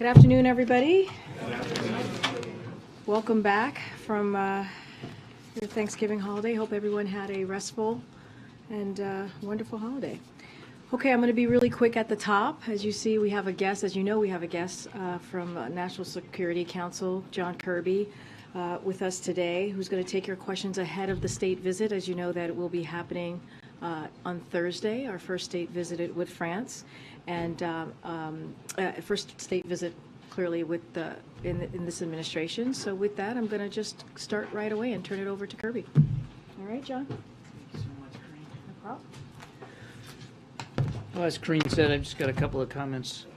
Good afternoon, everybody. Welcome back from your Thanksgiving holiday. Hope everyone had a restful and wonderful holiday. Okay, I'm going to be really quick at the top. As you see, we have a guest. As you know, we have a guest from National Security Council, John Kirby, with us today, who's going to take your questions ahead of the state visit. As you know, that it will be happening on Thursday, our first state visit with France, and first state visit clearly with in this administration. So with that, I'm going to just start right away and turn it over to Kirby. All right, John. Thank you so much, Karine. No problem. Well, as Karine said, I've just got a couple of comments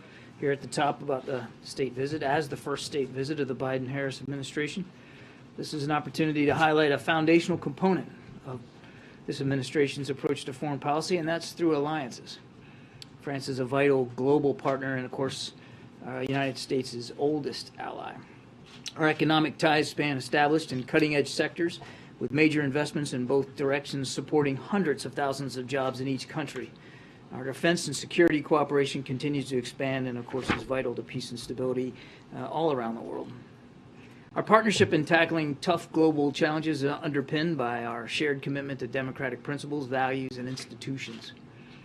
here at the top about the state visit. As the first state visit of the Biden-Harris administration, this is an opportunity to highlight a foundational component of this administration's approach to foreign policy, and that's through alliances. France is a vital global partner and, of course, United States' oldest ally. Our economic ties span established and cutting-edge sectors with major investments in both directions supporting hundreds of thousands of jobs in each country. Our defense and security cooperation continues to expand and, of course, is vital to peace and stability all around the world. Our partnership in tackling tough global challenges is underpinned by our shared commitment to democratic principles, values, and institutions.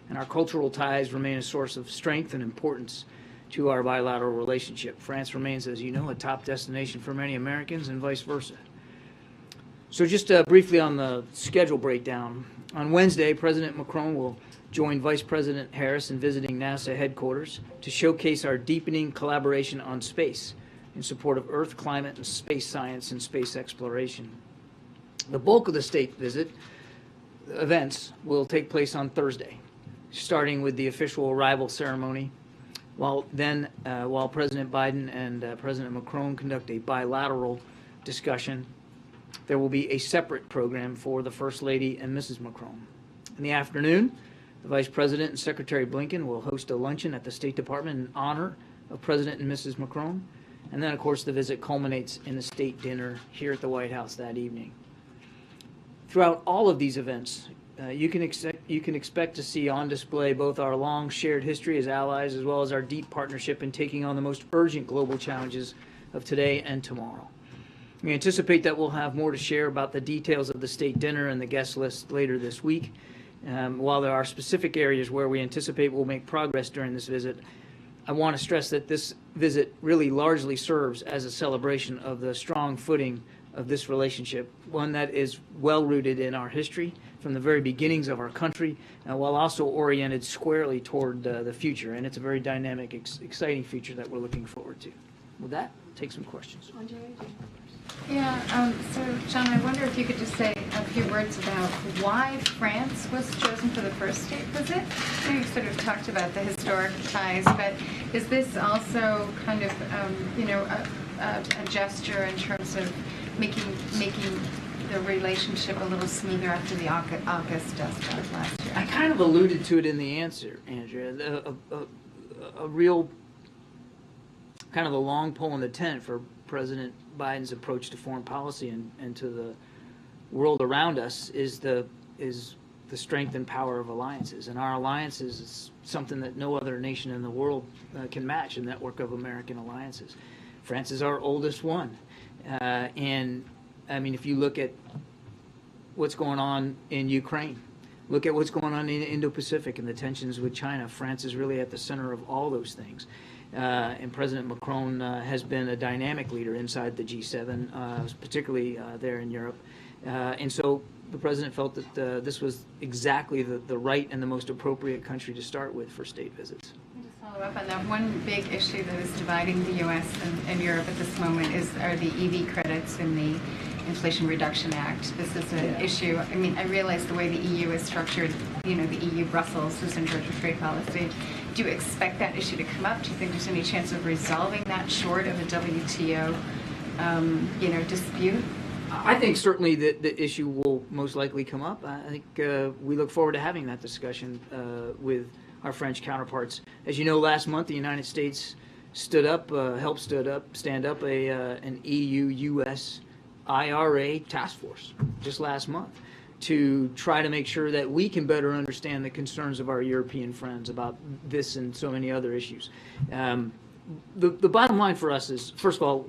And our cultural ties remain a source of strength and importance to our bilateral relationship. France remains, as you know, a top destination for many Americans and vice versa. So just briefly on the schedule breakdown. On Wednesday, President Macron will join Vice President Harris in visiting NASA headquarters to showcase our deepening collaboration on space in support of Earth, climate, and space science and space exploration. The bulk of the state visit events will take place on Thursday, starting with the official arrival ceremony, while President Biden and President Macron conduct a bilateral discussion. There will be a separate program for the First Lady and Mrs. Macron. In the afternoon, the Vice President and Secretary Blinken will host a luncheon at the State Department in honor of President and Mrs. Macron. And then, of course, the visit culminates in a state dinner here at the White House that evening. Throughout all of these events, you can expect to see on display both our long shared history as allies as well as our deep partnership in taking on the most urgent global challenges of today and tomorrow. We anticipate that we'll have more to share about the details of the state dinner and the guest list later this week. While there are specific areas where we anticipate we'll make progress during this visit, I want to stress that this visit really largely serves as a celebration of the strong footing of this relationship, one that is well rooted in our history from the very beginnings of our country, while also oriented squarely toward the future. And it's a very dynamic, exciting future that we're looking forward to. With that, take some questions. Yeah, so John, I wonder if you could just say a few words about why France was chosen for the first state visit. I know you sort of talked about the historic ties, but is this also kind of, a gesture in terms of making the relationship a little smoother after the August dust up last year? I kind of alluded to it in the answer, Andrea. A real kind of a long pole in the tent for President Biden's approach to foreign policy and to the world around us is the strength and power of alliances. And our alliances is something that no other nation in the world can match, a network of American alliances. France is our oldest one. And I mean, if you look at what's going on in Ukraine, look at what's going on in Indo-Pacific and the tensions with China, France is really at the center of all those things. And President Macron has been a dynamic leader inside the G7, particularly there in Europe. And so the president felt that this was exactly the right and the most appropriate country to start with for state visits. Just follow up on that. One big issue that is dividing the U.S. and Europe at this moment are the EV credits in the Inflation Reduction Act. This is an issue. I mean, I realize the way the EU is structured, the EU Brussels is in charge of trade policy. Do you expect that issue to come up? Do you think there's any chance of resolving that short of a WTO, dispute? I think certainly the issue will most likely come up. I think we look forward to having that discussion with our French counterparts. As you know, last month the United States helped stand up an EU-U.S. IRA task force just last month to try to make sure that we can better understand the concerns of our European friends about this and so many other issues. the bottom line for us is, first of all,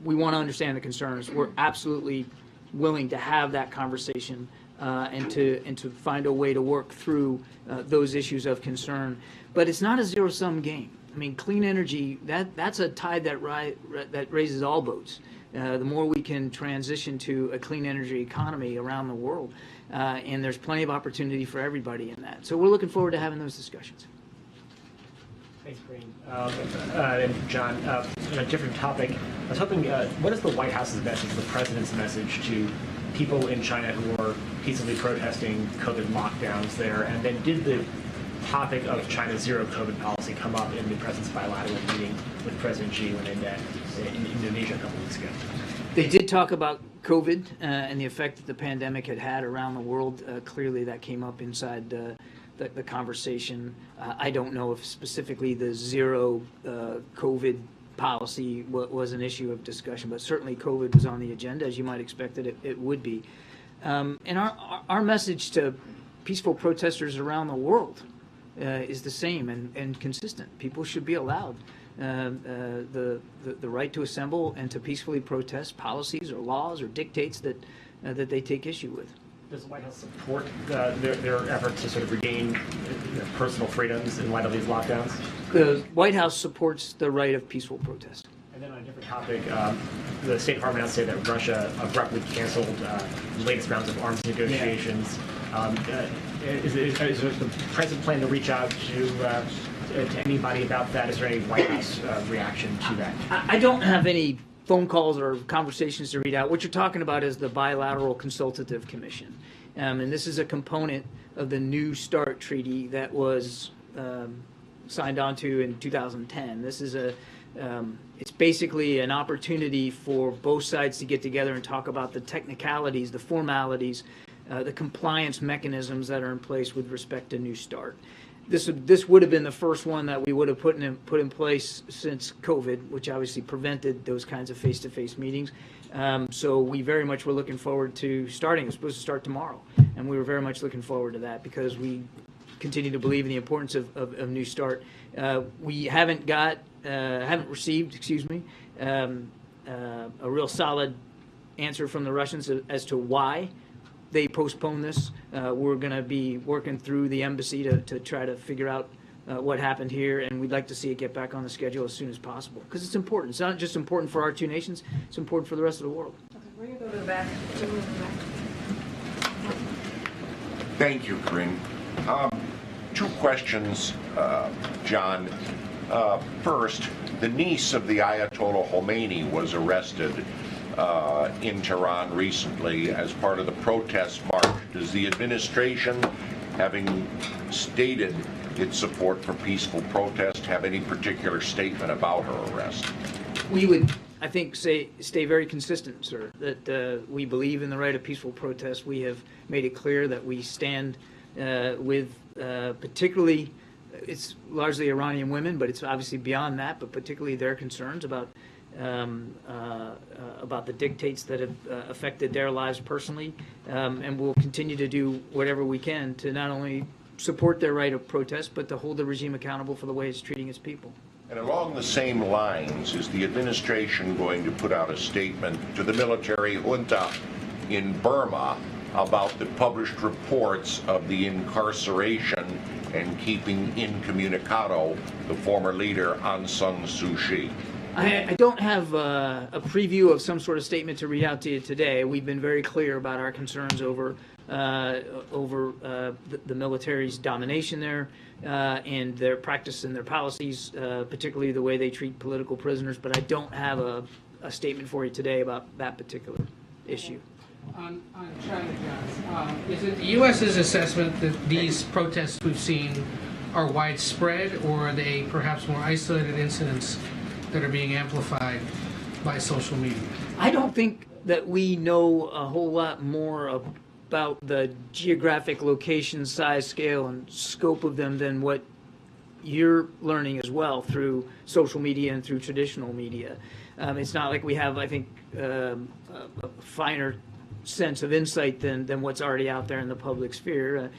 we want to understand the concerns. We're absolutely willing to have that conversation and to find a way to work through those issues of concern. But it's not a zero-sum game. I mean, clean energy, that's a tide that raises all boats. The more we can transition to a clean energy economy around the world, and there's plenty of opportunity for everybody in that. So we're looking forward to having those discussions. Thanks, Karine. And John, on a different topic, I was hoping, what is the White House's message, the president's message to people in China who are peacefully protesting COVID lockdowns there? And then did the topic of China's zero COVID policy come up in the president's bilateral meeting with President Xi when they met in Indonesia a couple weeks ago? They did talk about COVID and the effect that the pandemic had around the world. Clearly, that came up inside the conversation. I don't know if specifically the zero COVID policy was an issue of discussion, but certainly COVID was on the agenda, as you might expect it would be. And our message to peaceful protesters around the world is the same and consistent. People should be allowed the right to assemble and to peacefully protest policies or laws or dictates that they take issue with. Does the White House support their effort to sort of regain personal freedoms in light of these lockdowns? The White House supports the right of peaceful protest. And then on a different topic, the State Department announced today that Russia abruptly canceled the latest rounds of arms negotiations. Yeah. Is the president planning to reach out to anybody about that? Is there any White House reaction to that? I don't have any phone calls or conversations to read out. What you're talking about is the Bilateral Consultative Commission. And this is a component of the New START treaty that was signed onto in 2010. This is it's basically an opportunity for both sides to get together and talk about the technicalities, the formalities, the compliance mechanisms that are in place with respect to New START. This would have been the first one that we would have put in place since COVID, which obviously prevented those kinds of face-to-face meetings. So we very much were looking forward to starting. It's supposed to start tomorrow, and we were very much looking forward to that because we continue to believe in the importance of New START. We haven't received, a real solid answer from the Russians as to why they postpone this. We're going to be working through the embassy to try to figure out what happened here, and we'd like to see it get back on the schedule as soon as possible because it's important. It's not just important for our two nations, it's important for the rest of the world. Okay, we're going to go to the back. Thank you, Karine. Two questions, John. First, the niece of the Ayatollah Khomeini was arrested in Tehran recently as part of the protest march. Does the administration, having stated its support for peaceful protest, have any particular statement about her arrest? We would, I think, stay very consistent, sir, that we believe in the right of peaceful protest. We have made it clear that we stand with particularly, it's largely Iranian women, but it's obviously beyond that, but particularly their concerns about the dictates that have affected their lives personally, and we'll continue to do whatever we can to not only support their right of protest, but to hold the regime accountable for the way it's treating its people. And along the same lines, is the administration going to put out a statement to the military junta in Burma about the published reports of the incarceration and keeping incommunicado the former leader Aung San Suu Kyi? I don't have a preview of some sort of statement to read out to you today. We've been very clear about our concerns over the military's domination there and their practice and their policies, particularly the way they treat political prisoners. But I don't have a statement for you today about that particular issue. On China, John, is it the U.S.'s assessment that these protests we've seen are widespread, or are they perhaps more isolated incidents that are being amplified by social media? I don't think that we know a whole lot more about the geographic location, size, scale, and scope of them than what you're learning as well through social media and through traditional media. It's not like we have, I think, a finer sense of insight than what's already out there in the public sphere.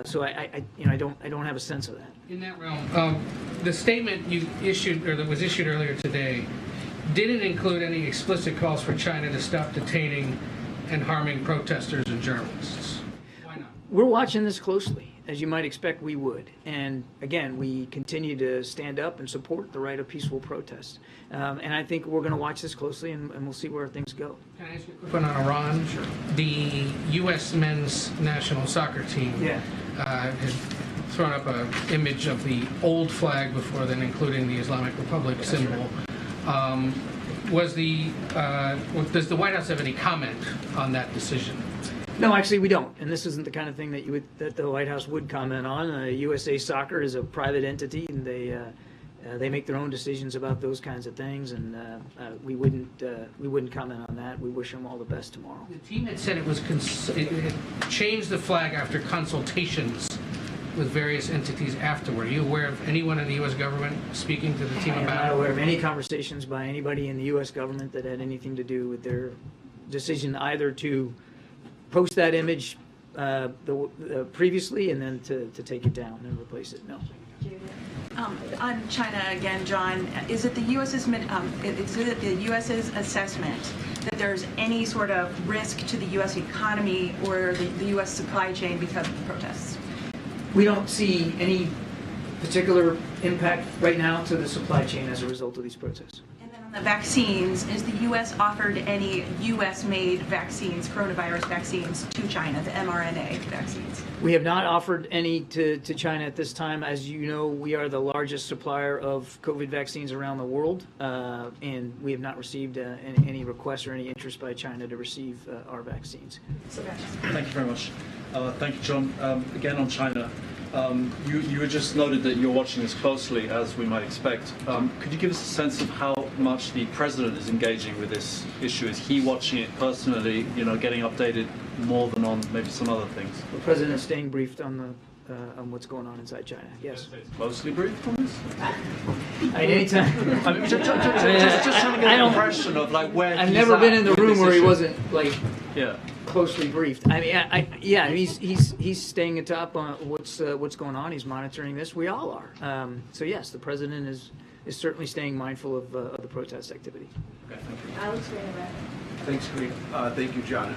So I don't have a sense of that. In that realm, the statement you issued, or that was issued earlier today, didn't include any explicit calls for China to stop detaining and harming protesters and journalists. Why not? We're watching this closely, as you might expect we would. And again, we continue to stand up and support the right of peaceful protest. And I think we're going to watch this closely, and we'll see where things go. Can I ask you a quick one on Iran? Sure. The U.S. men's national soccer team has thrown up an image of the old flag before then including the Islamic Republic symbol. Does the White House have any comment on that decision? No, actually, we don't. And this isn't the kind of thing that the White House would comment on. USA Soccer is a private entity, and they make their own decisions about those kinds of things. And we wouldn't comment on that. We wish them all the best tomorrow. The team had said it had changed the flag after consultations with various entities afterward. Are you aware of anyone in the U.S. government speaking to the team I'm about not it? aware of any conversations by anybody in the U.S. government that had anything to do with their decision either to post that image previously and then to take it down and replace it. No. On China again, John, is it the U.S.'s assessment that there's any sort of risk to the U.S. economy or the U.S. supply chain because of the protests? We don't see any particular impact right now to the supply chain as a result of these protests. And then on the vaccines, is the U.S. offered any U.S.-made vaccines, coronavirus vaccines, to China, the mRNA vaccines? We have not offered any to China at this time. As you know, we are the largest supplier of COVID vaccines around the world, and we have not received any requests or any interest by China to receive our vaccines. Thank you very much. Thank you, John. Again, on China, you had just noted that you're watching this closely, as we might expect. Could you give us a sense of how much the president is engaging with this issue? Is he watching it personally, getting updated more than on maybe some other things? The president is staying briefed on what's going on inside China. Yes. Closely briefed on this? Anytime. Just trying to get an impression of where I've never been in the room where he wasn't closely briefed. I mean, he's staying atop on what's going on. He's monitoring this. We all are. So yes, the president is certainly staying mindful of the protest activity. Okay, thank you. Alex, Thanks, Karine. Thank you, John.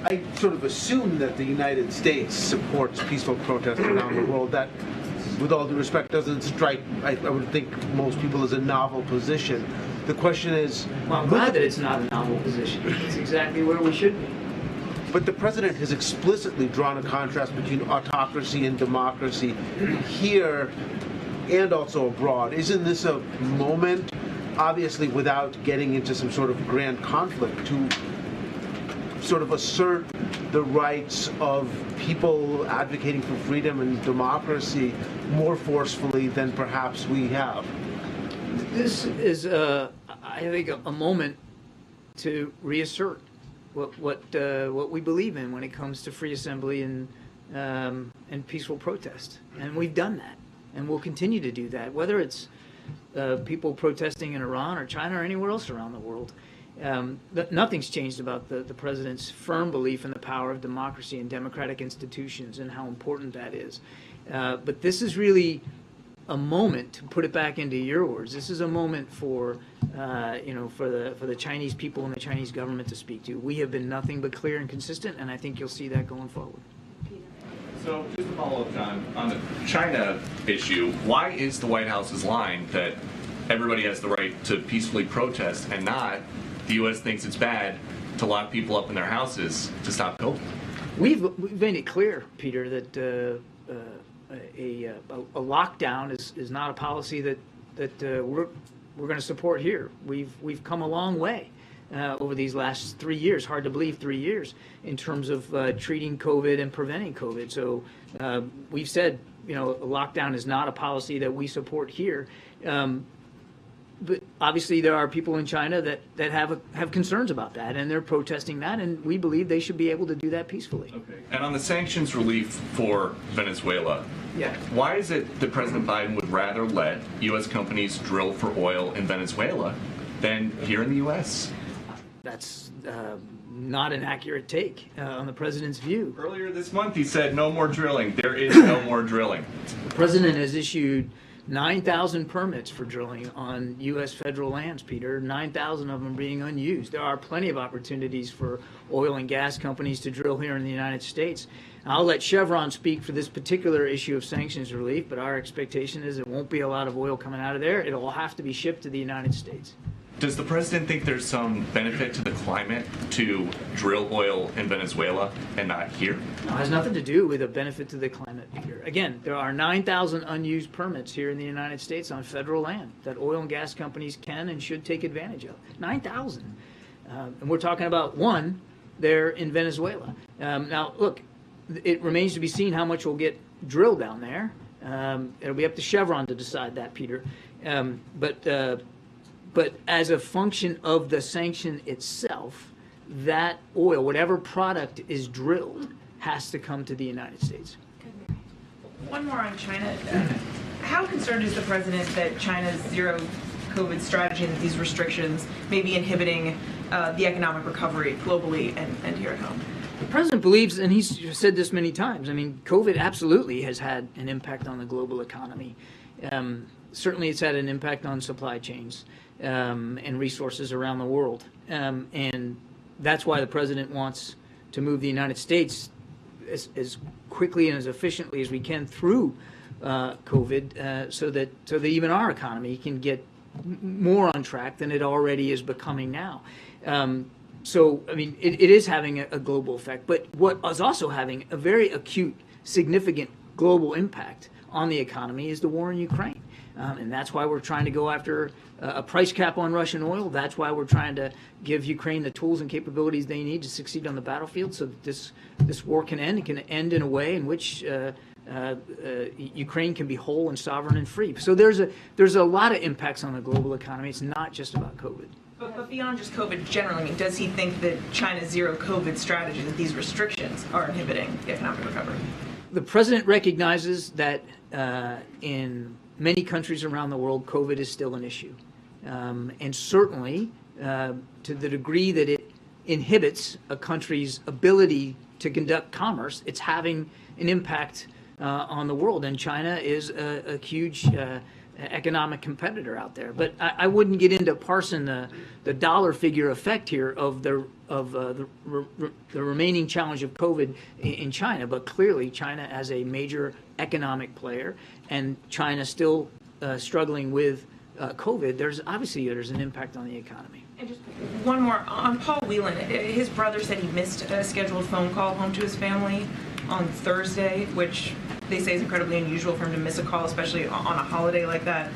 I sort of assume that the United States supports peaceful protest around the world. That, with all due respect, doesn't strike, I would think, most people as a novel position. The question is... Well, I'm glad that it's not a novel position. It's exactly where we should be. But the president has explicitly drawn a contrast between autocracy and democracy here and also abroad. Isn't this a moment, obviously without getting into some sort of grand conflict, to sort of assert the rights of people advocating for freedom and democracy more forcefully than perhaps we have? This is, I think, a moment to reassert what we believe in when it comes to free assembly and peaceful protest, and we've done that, and we'll continue to do that, whether it's people protesting in Iran or China or anywhere else around the world. Nothing's changed about the president's firm belief in the power of democracy and democratic institutions and how important that is. But this is really a moment, to put it back into your words, this is a moment for the Chinese people and the Chinese government to speak to. We have been nothing but clear and consistent, and I think you'll see that going forward. So just to follow up, John, on the China issue, why is the White House's line that everybody has the right to peacefully protest and not the U.S. thinks it's bad to lock people up in their houses to stop COVID? We've made it clear, Peter, that a lockdown is not a policy that we're going to support here. We've come a long way over these last 3 years. Hard to believe, 3 years in terms of treating COVID and preventing COVID. So we've said, a lockdown is not a policy that we support here. But obviously there are people in China that have concerns about that, and they're protesting that, and we believe they should be able to do that peacefully. Okay. And on the sanctions relief for Venezuela, why is it that President Biden would rather let U.S. companies drill for oil in Venezuela than here in the U.S.? That's not an accurate take on the president's view. Earlier this month, he said no more drilling. There is no more drilling. The president has issued 9,000 permits for drilling on U.S. federal lands, Peter. 9,000 of them being unused. There are plenty of opportunities for oil and gas companies to drill here in the United States. I'll let Chevron speak for this particular issue of sanctions relief, but our expectation is it won't be a lot of oil coming out of there. It'll have to be shipped to the United States. Does the president think there's some benefit to the climate to drill oil in Venezuela and not here? No, it has nothing to do with a benefit to the climate, Peter. Again, there are 9,000 unused permits here in the United States on federal land that oil and gas companies can and should take advantage of. 9,000. And we're talking about one there in Venezuela. Now, look, it remains to be seen how much will get drilled down there. It'll be up to Chevron to decide that, Peter. But as a function of the sanction itself, that oil, whatever product is drilled, has to come to the United States. One more on China. How concerned is the president that China's zero COVID strategy and these restrictions may be inhibiting the economic recovery globally and here at home? The president believes, and he's said this many times, I mean, COVID absolutely has had an impact on the global economy. Certainly it's had an impact on supply chains and resources around the world. And that's why the president wants to move the United States as quickly and as efficiently as we can through COVID so that even our economy can get more on track than it already is becoming now. So, I mean, it is having a global effect. But what is also having a very acute, significant global impact on the economy is the war in Ukraine. And that's why we're trying to go after a price cap on Russian oil. That's why we're trying to give Ukraine the tools and capabilities they need to succeed on the battlefield so that this war can end. It can end in a way in which Ukraine can be whole and sovereign and free. So there's a lot of impacts on the global economy. It's not just about COVID. But beyond just COVID generally, I mean, does he think that China's zero COVID strategy, that these restrictions are inhibiting the economic recovery? The president recognizes that in many countries around the world, COVID is still an issue. And certainly, to the degree that it inhibits a country's ability to conduct commerce, it's having an impact on the world. And China is a huge economic competitor out there. But I wouldn't get into parsing the dollar figure effect here of the remaining challenge of COVID in China. But clearly, China as a major economic player, and China still struggling with COVID, there's an impact on the economy. And just one more on Paul Whelan. His brother said he missed a scheduled phone call home to his family on Thursday, which they say is incredibly unusual for him to miss a call, especially on a holiday like that.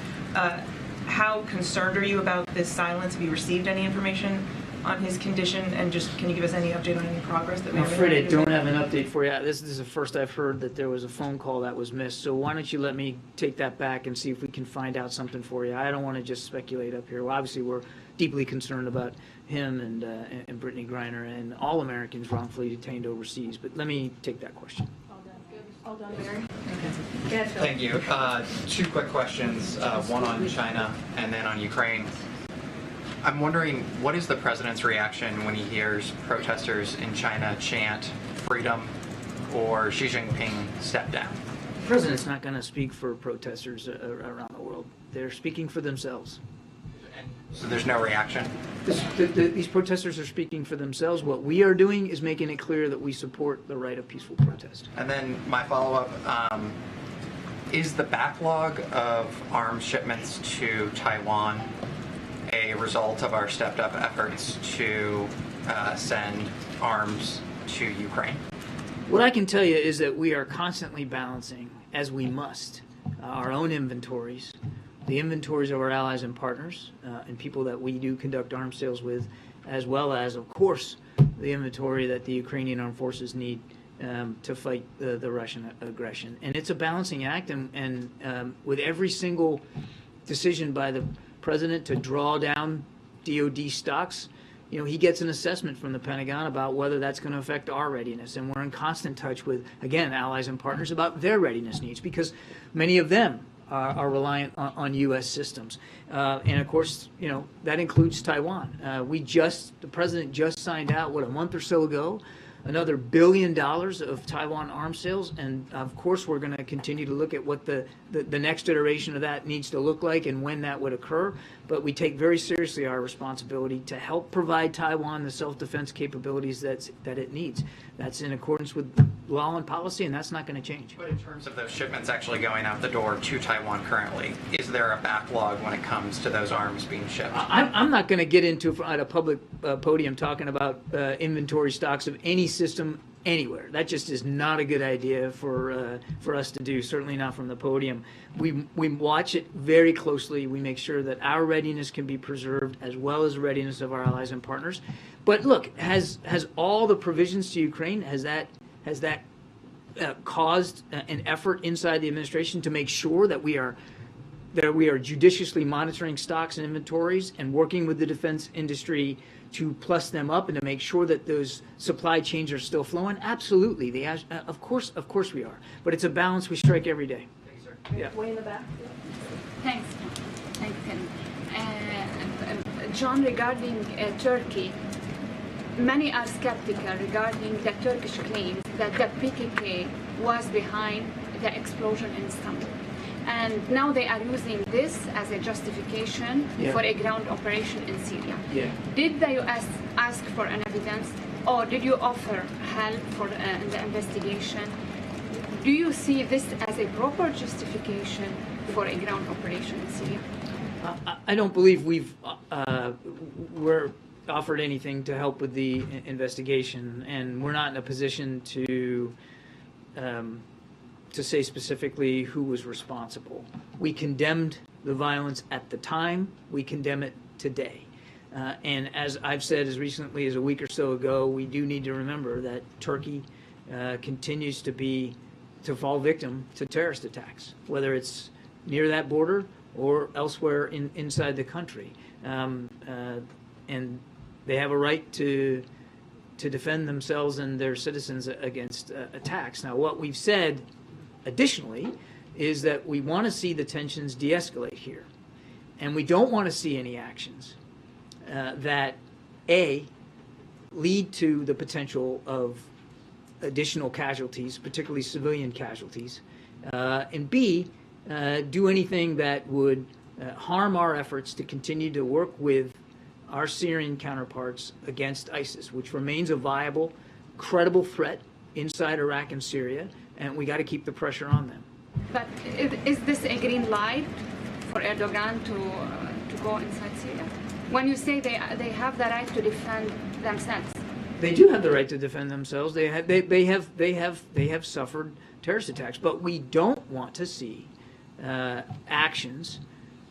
How concerned are you about this silence? Have you received any information on his condition? And just can you give us any update on any progress that may I'm have been afraid I made? don't have an update for you. This is the first I've heard that there was a phone call that was missed. So why don't you let me take that back and see if we can find out something for you. I don't want to just speculate up here. Well, obviously, we're deeply concerned about him and Brittany Griner and all Americans wrongfully detained overseas. But let me take that question. All done, Barry. Thank you. Two quick questions, one on China and then on Ukraine. I'm wondering, what is the president's reaction when he hears protesters in China chant freedom or Xi Jinping step down? The president's not going to speak for protesters around the world. They're speaking for themselves. So there's no reaction? These protesters are speaking for themselves. What we are doing is making it clear that we support the right of peaceful protest. And then my follow-up, is the backlog of arms shipments to Taiwan a result of our stepped-up efforts to send arms to Ukraine? What I can tell you is that we are constantly balancing, as we must, our own inventories, the inventories of our allies and partners, and people that we do conduct arms sales with, as well as, of course, the inventory that the Ukrainian armed forces need to fight the Russian aggression. And it's a balancing act, and with every single decision by the president to draw down DoD stocks, he gets an assessment from the Pentagon about whether that's going to affect our readiness. And we're in constant touch with, again, allies and partners about their readiness needs, because many of them are reliant on U.S. systems. And of course, that includes Taiwan. The president just signed out, a month or so ago, another $1 billion of Taiwan arms sales, and of course we're going to continue to look at what the next iteration of that needs to look like and when that would occur. But we take very seriously our responsibility to help provide Taiwan the self-defense capabilities that it needs. That's in accordance with law and policy, and that's not going to change. But in terms of those shipments actually going out the door to Taiwan currently, is there a backlog when it comes to those arms being shipped? I'm not going to get into at a public podium talking about inventory stocks of any system anywhere. That just is not a good idea for us to do. Certainly not from the podium. We watch it very closely. We make sure that our readiness can be preserved as well as the readiness of our allies and partners. But look, has all the provisions to Ukraine, has that caused an effort inside the administration to make sure that we are judiciously monitoring stocks and inventories and working with the defense industry to plus them up and to make sure that those supply chains are still flowing? Absolutely. Of course we are. But it's a balance we strike every day. Thank you, sir. Yeah. Way in the back. Thanks. Thanks, Ken. John, regarding Turkey, many are skeptical regarding the Turkish claims that the PKK was behind the explosion in Istanbul. And now they are using this as a justification for a ground operation in Syria. Yeah. Did the U.S. ask for an evidence, or did you offer help for the investigation? Do you see this as a proper justification for a ground operation in Syria? I don't believe we're offered anything to help with the investigation, and we're not in a position to say specifically who was responsible. We condemned the violence at the time. We condemn it today. And as I've said as recently as a week or so ago, we do need to remember that Turkey continues to fall victim to terrorist attacks, whether it's near that border or elsewhere inside the country. And they have a right to defend themselves and their citizens against attacks. Now, what we've said additionally is that we want to see the tensions de-escalate here. And we don't want to see any actions that, A, lead to the potential of additional casualties, particularly civilian casualties, and B, do anything that would harm our efforts to continue to work with our Syrian counterparts against ISIS, which remains a viable, credible threat inside Iraq and Syria, and we got to keep the pressure on them. But is this a green light for Erdogan to go inside Syria? When you say they have the right to defend themselves, they do have the right to defend themselves. They have suffered terrorist attacks, but we don't want to see actions,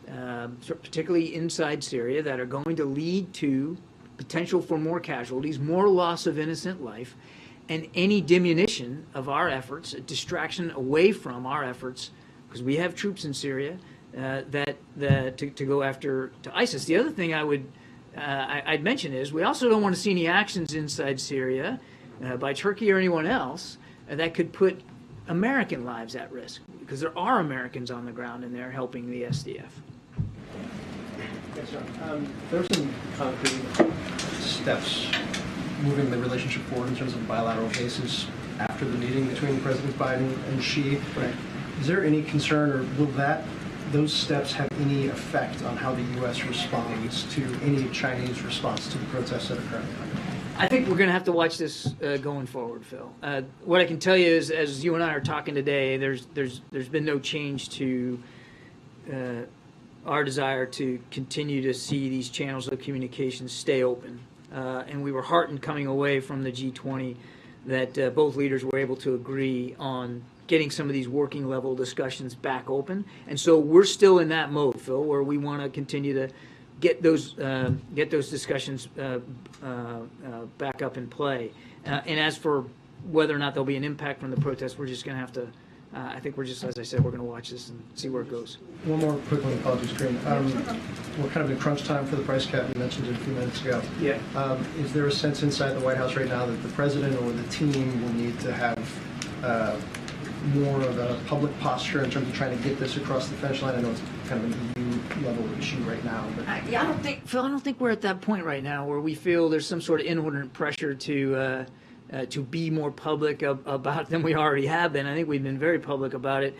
particularly inside Syria, that are going to lead to potential for more casualties, more loss of innocent life, and any diminution of our efforts, a distraction away from our efforts, because we have troops in Syria to go after ISIS. The other thing I'd mention is we also don't want to see any actions inside Syria by Turkey or anyone else that could put American lives at risk, because there are Americans on the ground and they're helping the SDF. Yes, sir. There are some concrete steps moving the relationship forward in terms of bilateral basis after the meeting between President Biden and Xi. Right. Is there any concern, or will those steps have any effect on how the U.S. responds to any Chinese response to the protests that are currently happening? I think we're going to have to watch this going forward, Phil. What I can tell you is, as you and I are talking today, there's been no change to our desire to continue to see these channels of communication stay open. And we were heartened coming away from the G20 that both leaders were able to agree on getting some of these working level discussions back open. And so we're still in that mode, Phil, where we want to continue to get those discussions back up in play. And as for whether or not there'll be an impact from the protests, we're just going to have to, I think we're just, as I said, we're going to watch this and see where it goes. One more quick one, apologies, Karine. We're kind of in crunch time for the price cap. You mentioned it a few minutes ago. Yeah. Is there a sense inside the White House right now that the president or the team will need to have more of a public posture in terms of trying to get this across the finish line? I know it's kind of an EU level issue right now, but Yeah, Phil, I don't think we're at that point right now where we feel there's some sort of inordinate pressure to be more public about it than we already have been. I think we've been very public about it,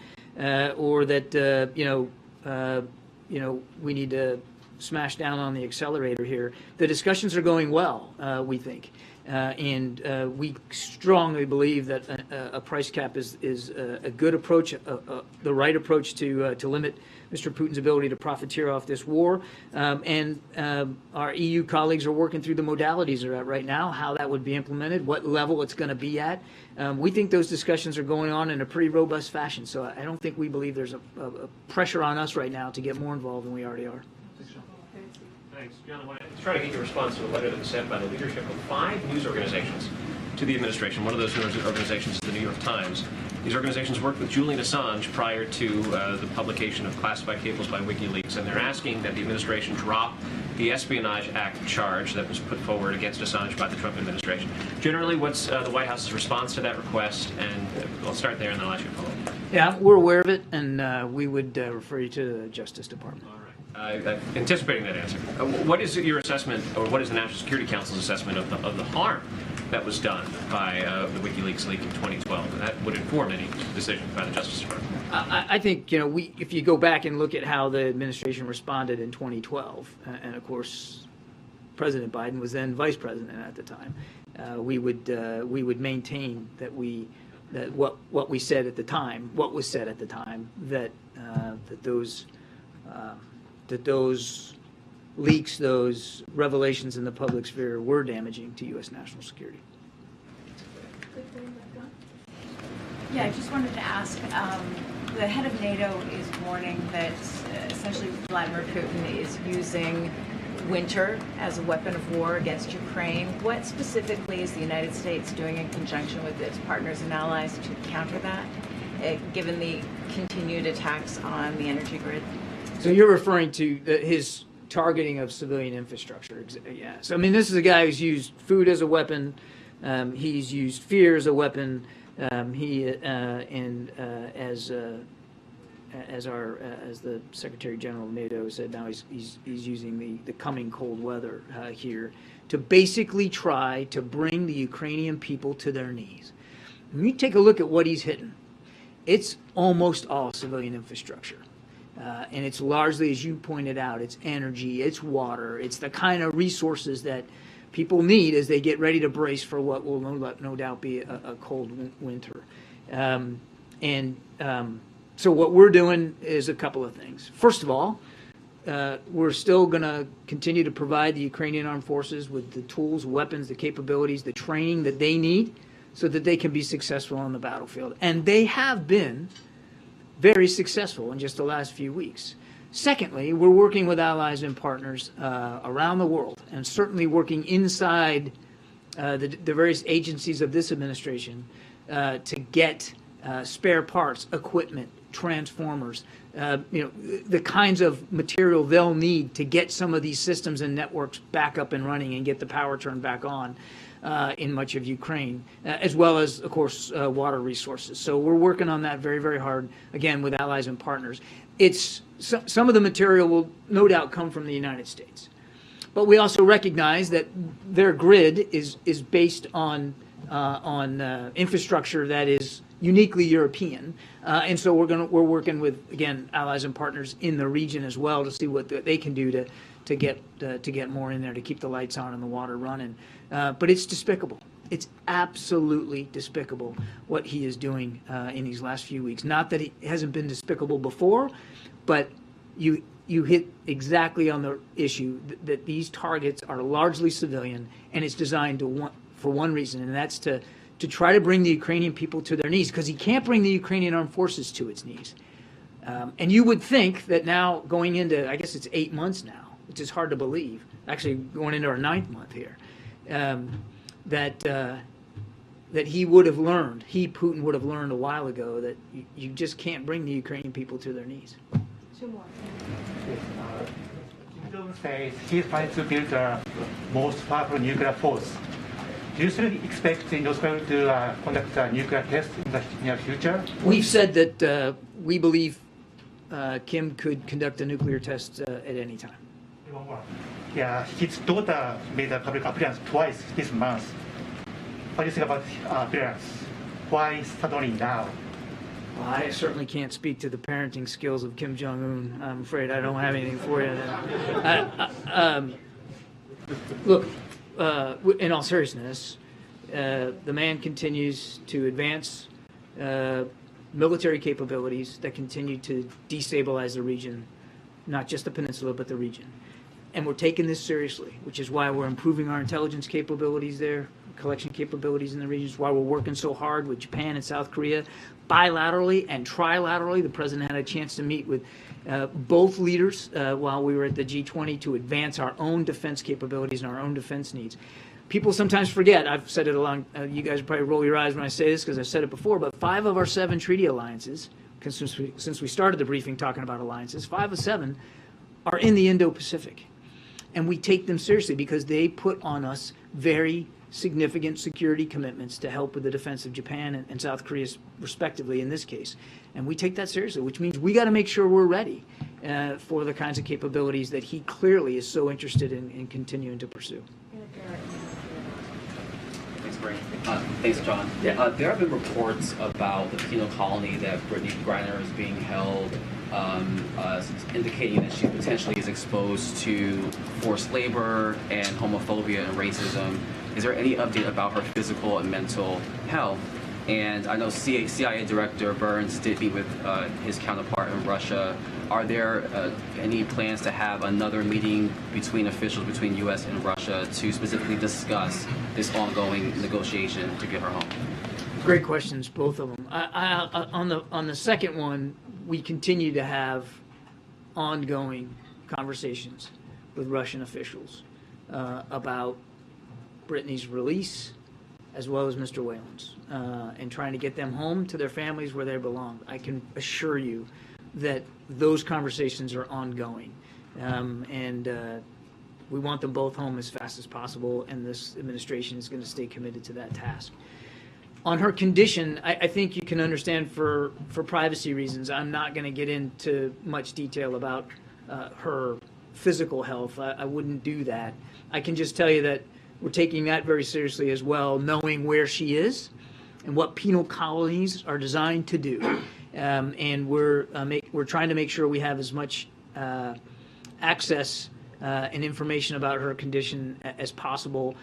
or that we need to smash down on the accelerator here. The discussions are going well, we think. And we strongly believe that a price cap is a good approach, the right approach to limit Mr. Putin's ability to profiteer off this war. And our EU colleagues are working through the modalities they're at right now, how that would be implemented, what level it's going to be at. We think those discussions are going on in a pretty robust fashion. So I don't think we believe there's a pressure on us right now to get more involved than we already are. Thanks. John, I want to try to get your response to a letter that was sent by the leadership of 5 news organizations to the administration. One of those news organizations is the New York Times. These organizations worked with Julian Assange prior to the publication of classified cables by WikiLeaks, and they're asking that the administration drop the Espionage Act charge that was put forward against Assange by the Trump administration. Generally, what's the White House's response to that request? And I'll start there, and then I'll ask you a follow-up. Yeah, we're aware of it, and we would refer you to the Justice Department. All right. Anticipating that answer, what is your assessment, or what is the National Security Council's assessment of the harm that was done by the WikiLeaks leak in 2012? And that would inform any decision by the Justice Department. I think, if you go back and look at how the administration responded in 2012, and of course, President Biden was then vice president at the time, we would maintain that what we said at the time, what was said at the time, that those leaks, those revelations in the public sphere were damaging to U.S. national security. Yeah, I just wanted to ask, the head of NATO is warning that essentially Vladimir Putin is using winter as a weapon of war against Ukraine. What specifically is the United States doing in conjunction with its partners and allies to counter that, given the continued attacks on the energy grid? So you're referring to his targeting of civilian infrastructure. Yeah. So I mean, this is a guy who's used food as a weapon. He's used fear as a weapon. As the Secretary General of NATO said, now he's using the coming cold weather here to basically try to bring the Ukrainian people to their knees. When you take a look at what he's hitting, it's almost all civilian infrastructure. And it's largely, as you pointed out, it's energy, it's water, it's the kind of resources that people need as they get ready to brace for what will no doubt be a cold winter. So what we're doing is a couple of things. First of all, we're still going to continue to provide the Ukrainian armed forces with the tools, weapons, the capabilities, the training that they need so that they can be successful on the battlefield. And they have been very successful in just the last few weeks. Secondly, we're working with allies and partners around the world, and certainly working inside the various agencies of this administration to get spare parts, equipment, transformers, the kinds of material they'll need to get some of these systems and networks back up and running and get the power turned back on in much of Ukraine, as well as, of course, water resources. So we're working on that very, very hard, again, with allies and partners. Some of the material will no doubt come from the United States. But we also recognize that their grid is based on infrastructure that is uniquely European, and so we're working with, again, allies and partners in the region as well to see what they can do to get more in there to keep the lights on and the water running. But it's despicable. It's absolutely despicable what he is doing in these last few weeks. Not that it hasn't been despicable before, but you hit exactly on the issue that these targets are largely civilian, and it's designed for one reason, and that's to try to bring the Ukrainian people to their knees, because he can't bring the Ukrainian armed forces to its knees. And you would think that now, going into, I guess it's 8 months now, which is hard to believe, actually going into our 9th month here, that he would have learned, Putin would have learned a while ago that you just can't bring the Ukrainian people to their knees. Two more. Kim Jong-un says he's trying to build the most powerful nuclear force. Do you still expect the North Korea to conduct a nuclear test in the near future? We've said that we believe Kim could conduct a nuclear test at any time. One more. Yeah, his daughter made a public appearance twice this month. What do you think about appearance? Why suddenly now? Well, I certainly can't speak to the parenting skills of Kim Jong-un. I'm afraid I don't have anything for you. Look, in all seriousness, the man continues to advance military capabilities that continue to destabilize the region, not just the peninsula, but the region. And we're taking this seriously, which is why we're improving our intelligence capabilities there, collection capabilities in the region, why we're working so hard with Japan and South Korea, bilaterally and trilaterally. The president had a chance to meet with both leaders while we were at the G20 to advance our own defense capabilities and our own defense needs. People sometimes forget, I've said it along, you guys probably roll your eyes when I say this because I've said it before, but 5 of our 7 treaty alliances, since we started the briefing talking about alliances, 5 of 7 are in the Indo-Pacific. And we take them seriously because they put on us very significant security commitments to help with the defense of Japan and South Korea, respectively, in this case. And we take that seriously, which means we got to make sure we're ready for the kinds of capabilities that he clearly is so interested in continuing to pursue. Thanks, Brady. Thanks, John. Yeah, there have been reports about the penal colony that Brittany Griner is being held, indicating that she potentially is exposed to forced labor and homophobia and racism. Is there any update about her physical and mental health? And I know CIA Director Burns did meet with his counterpart in Russia. Are there any plans to have another meeting between officials between U.S. and Russia to specifically discuss this ongoing negotiation to get her home? Great questions, both of them. On the second one, we continue to have ongoing conversations with Russian officials about Brittany's release, as well as Mr. Whalen's, and trying to get them home to their families where they belong. I can assure you that those conversations are ongoing, and we want them both home as fast as possible, and this administration is going to stay committed to that task. On her condition, I think you can understand for privacy reasons, I'm not going to get into much detail about her physical health. I wouldn't do that. I can just tell you that we're taking that very seriously as well, knowing where she is and what penal colonies are designed to do. And we're trying to make sure we have as much access and information about her condition as possible.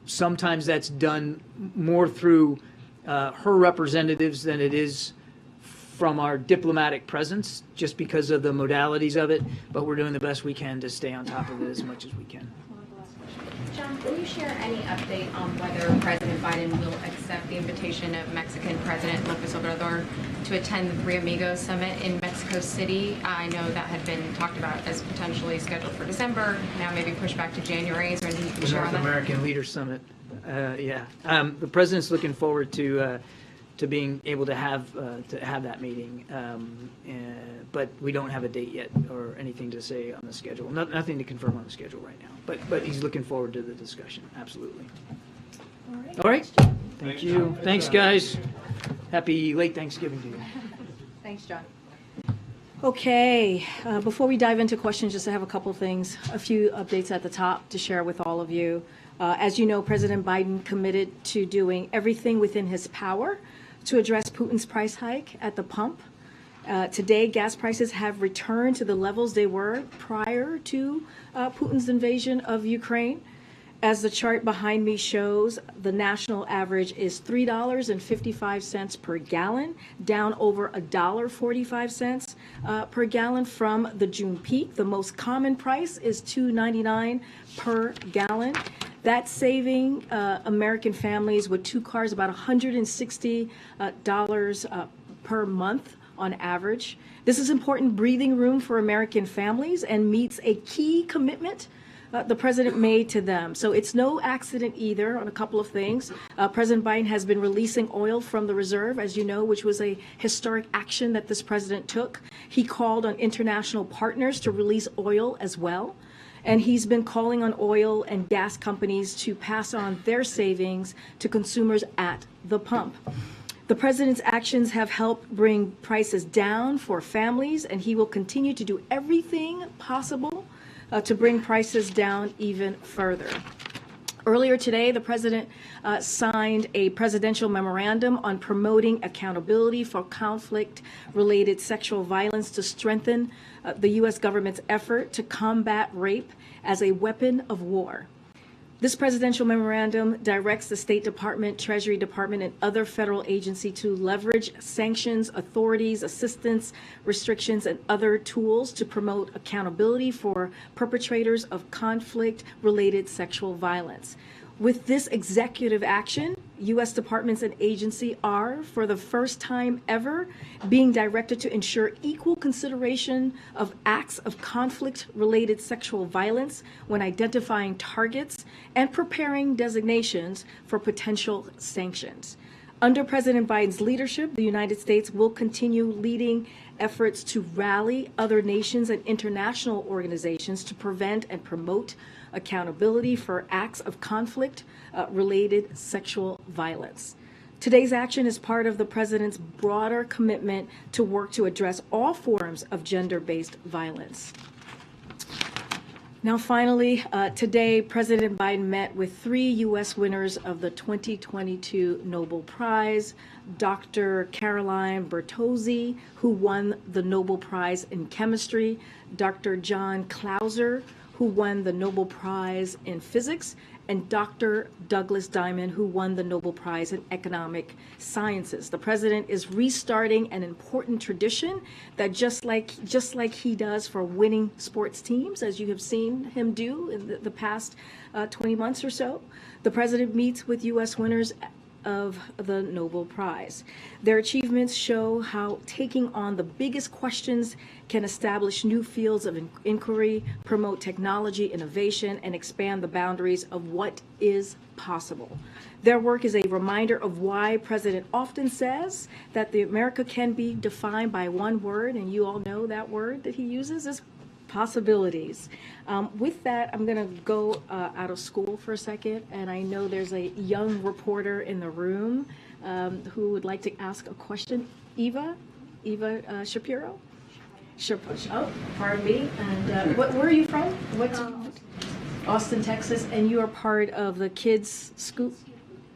Sometimes that's done more through her representatives than it is from our diplomatic presence, just because of the modalities of it, but we're doing the best we can to stay on top of it as much as we can. John, can you share any update on whether President Biden will accept the invitation of Mexican President López Obrador to attend the Three Amigos Summit in Mexico City? I know that had been talked about as potentially scheduled for December, now maybe pushed back to January. Is there anything you can The share North on that? American Leaders Summit. The president's looking forward to being able to have that meeting, but we don't have a date yet or anything to say on the schedule. Nothing to confirm on the schedule right now. But he's looking forward to the discussion. Absolutely. All right. Thank you. Thanks, guys. Happy late Thanksgiving to you. Thanks, John. Okay, before we dive into questions, just to have a couple of things, a few updates at the top to share with all of you. As you know, President Biden committed to doing everything within his power to address Putin's price hike at the pump. Today, gas prices have returned to the levels they were prior to Putin's invasion of Ukraine. As the chart behind me shows, the national average is $3.55 per gallon, down over $1.45 per gallon from the June peak. The most common price is $2.99 per gallon. That's saving American families with 2 cars about $160 per month on average. This is important breathing room for American families and meets a key commitment the president made to them. So it's no accident either on a couple of things. President Biden has been releasing oil from the reserve, as you know, which was a historic action that this president took. He called on international partners to release oil as well. And he's been calling on oil and gas companies to pass on their savings to consumers at the pump. The president's actions have helped bring prices down for families, and he will continue to do everything possible to bring prices down even further. Earlier today, the president signed a presidential memorandum on promoting accountability for conflict-related sexual violence to strengthen the U.S. government's effort to combat rape as a weapon of war. This presidential memorandum directs the State Department, Treasury Department, and other federal agencies to leverage sanctions, authorities, assistance, restrictions, and other tools to promote accountability for perpetrators of conflict-related sexual violence. With this executive action, U.S. departments and agencies are, for the first time ever, being directed to ensure equal consideration of acts of conflict-related sexual violence when identifying targets and preparing designations for potential sanctions. Under President Biden's leadership, the United States will continue leading efforts to rally other nations and international organizations to prevent and promote accountability for acts of conflict-related sexual violence. Today's action is part of the president's broader commitment to work to address all forms of gender-based violence. Now, finally, today, President Biden met with 3 U.S. winners of the 2022 Nobel Prize, Dr. Caroline Bertozzi, who won the Nobel Prize in Chemistry, Dr. John Clauser, who won the Nobel Prize in Physics, and Dr. Douglas Diamond, who won the Nobel Prize in Economic Sciences. The president is restarting an important tradition that just like he does for winning sports teams, as you have seen him do in the past 20 months or so, the president meets with U.S. winners of the Nobel Prize. Their achievements show how taking on the biggest questions can establish new fields of inquiry, promote technology innovation, and expand the boundaries of what is possible. Their work is a reminder of why President often says that America can be defined by one word, and you all know that word that he uses is possibilities. With that, I'm going to go out of school for a second, and I know there's a young reporter in the room who would like to ask a question. Eva Shapiro? Oh, pardon me. And where are you from? What's Austin, Texas, and you are part of the Kids Scoop.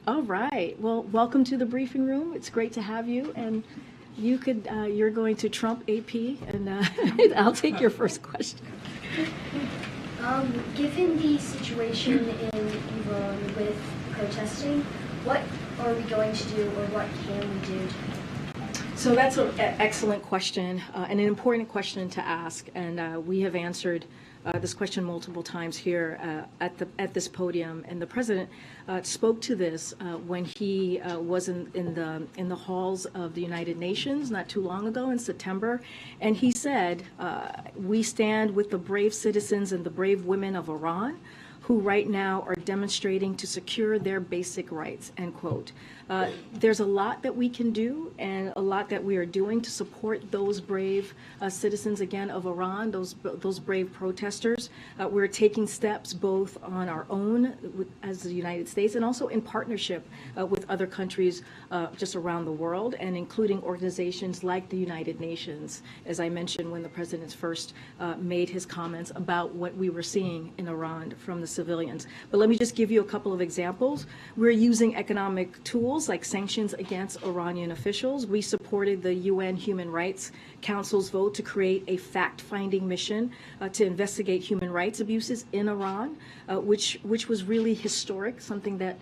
All right. Well, welcome to the briefing room. It's great to have you, and you could. You're going to trump AP, and I'll take your first question. Given the situation in Iran with protesting, what are we going to do, or what can we do? So that's an excellent question and an important question to ask, and we have answered this question multiple times here at this podium. And the president spoke to this when he was in the halls of the United Nations not too long ago in September, and he said, "We stand with the brave citizens and the brave women of Iran, who right now are demonstrating to secure their basic rights," end quote. There's a lot that we can do and a lot that we are doing to support those brave citizens, again, of Iran, those brave protesters. We're taking steps both on our own as the United States and also in partnership with other countries just around the world, and including organizations like the United Nations, as I mentioned when the president first made his comments about what we were seeing in Iran from the civilians. But let me just give you a couple of examples. We're using economic tools like sanctions against Iranian officials. We supported the UN Human Rights Council's vote to create a fact-finding mission to investigate human rights abuses in Iran, which was really historic, something that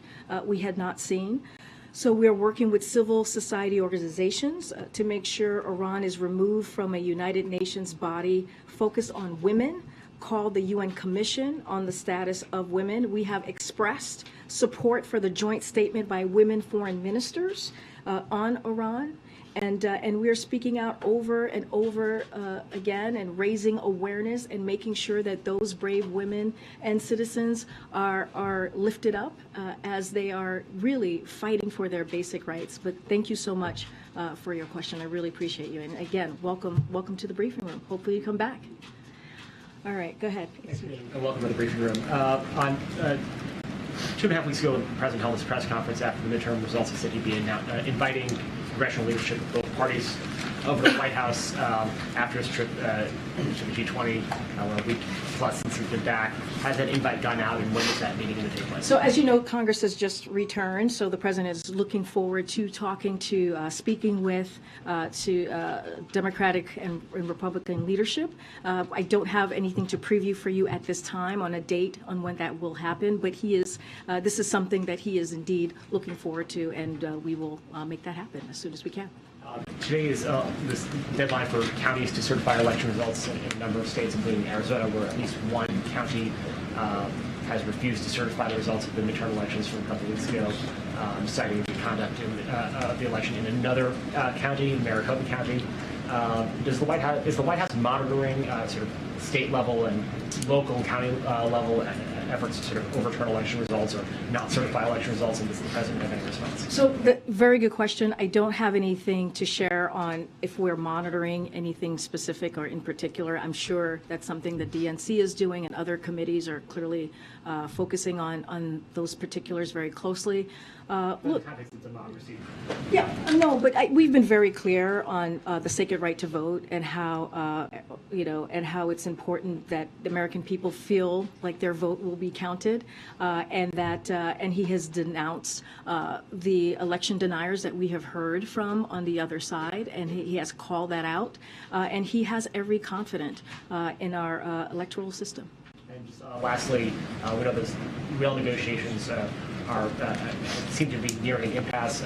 we had not seen. So we are working with civil society organizations to make sure Iran is removed from a United Nations body focused on women, called the UN Commission on the Status of Women. We have expressed support for the joint statement by women foreign ministers on Iran. And we are speaking out over and over again and raising awareness and making sure that those brave women and citizens are lifted up as they are really fighting for their basic rights. But thank you so much for your question. I really appreciate you. And again, welcome to the briefing room. Hopefully you come back. All right, go ahead. And welcome to the briefing room. On 2.5 weeks ago, the president held his press conference after the midterm results. He said he'd be inviting congressional leadership of both parties over to the White House after his trip to the G20, a week plus since he's been back. Has that invite gone out, and when is that meeting going to take place? So as you know, Congress has just returned, so the president is looking forward to talking to, speaking with Democratic and Republican leadership. I don't have anything to preview for you at this time on a date on when that will happen, but he is, this is something that he is indeed looking forward to, and we will make that happen as soon as we can. Today is this deadline for counties to certify election results in a number of states, including Arizona, where at least one county has refused to certify the results of the midterm elections from a couple of weeks ago, citing the conduct of the election in another county, Maricopa County. Is the White House monitoring sort of state level and local and county level efforts to sort of overturn election results or not certify election results, and does the president have any response? So, very good question. I don't have anything to share on if we're monitoring anything specific or in particular. I'm sure that's something the DNC is doing, and other committees are clearly focusing on those particulars very closely. Look, in the context of democracy. Yeah, no, but we've been very clear on the sacred right to vote and how, and how it's important that the American people feel like their vote will be counted, and he has denounced the election deniers that we have heard from on the other side, and he has called that out, and he has every confidence in our electoral system. And just, lastly, we know those real negotiations seem to be nearing an impasse.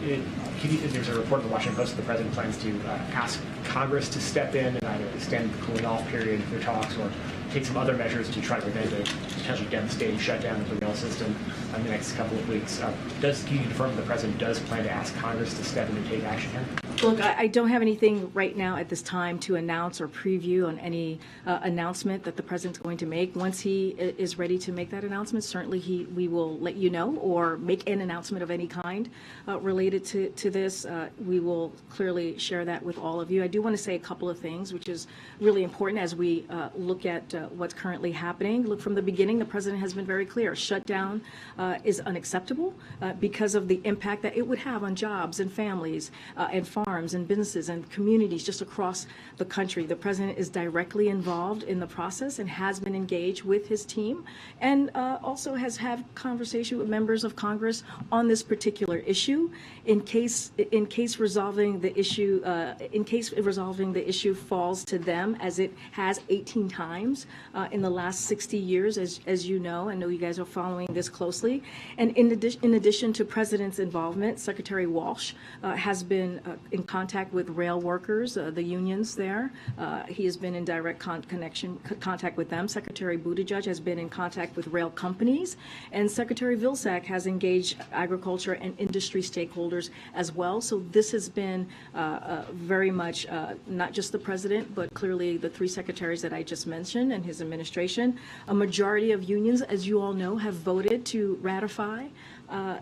There's a report in the Washington Post that the president plans to ask Congress to step in and either extend the cooling off period for talks or take some other measures to try to prevent a potentially devastating shutdown of the rail system in the next couple of weeks. Can you confirm the president does plan to ask Congress to step in and take action here? Look, I don't have anything right now at this time to announce or preview on any announcement that the president's going to make. Once he is ready to make that announcement, certainly we will let you know, or make an announcement of any kind related to this. We will clearly share that with all of you. I do want to say a couple of things, which is really important as we look at what's currently happening. Look, from the beginning, the president has been very clear. Shutdown is unacceptable because of the impact that it would have on jobs and families and farms and businesses and communities just across the country. The president is directly involved in the process and has been engaged with his team, and also has had conversation with members of Congress on this particular issue in case resolving the issue falls to them, as it has 18 times in the last 60 years, as you know. I know you guys are following this closely. And in addition to President's involvement, Secretary Walsh has been in contact with rail workers, the unions there. He has been in direct contact with them. Secretary Buttigieg has been in contact with rail companies, and Secretary Vilsack has engaged agriculture and industry stakeholders as well. So this has been very much not just the president, but clearly the three secretaries that I just mentioned and his administration. A majority of unions, as you all know, have voted to ratify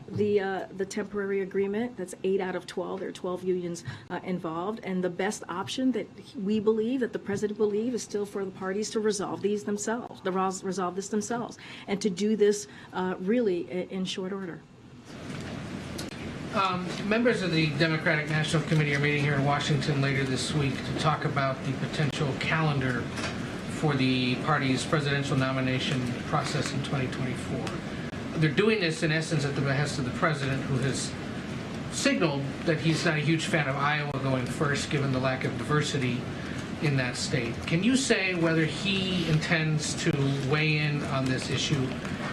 the temporary agreement. That's 8 out of 12. There are 12 unions involved, and the best option that we believe, that the president believes, is still for the parties to resolve this themselves, and to do this really in short order. Members of the Democratic National Committee are meeting here in Washington later this week to talk about the potential calendar for the party's presidential nomination process in 2024. They're doing this, in essence, at the behest of the president, who has signaled that he's not a huge fan of Iowa going first, given the lack of diversity in that state. Can you say whether he intends to weigh in on this issue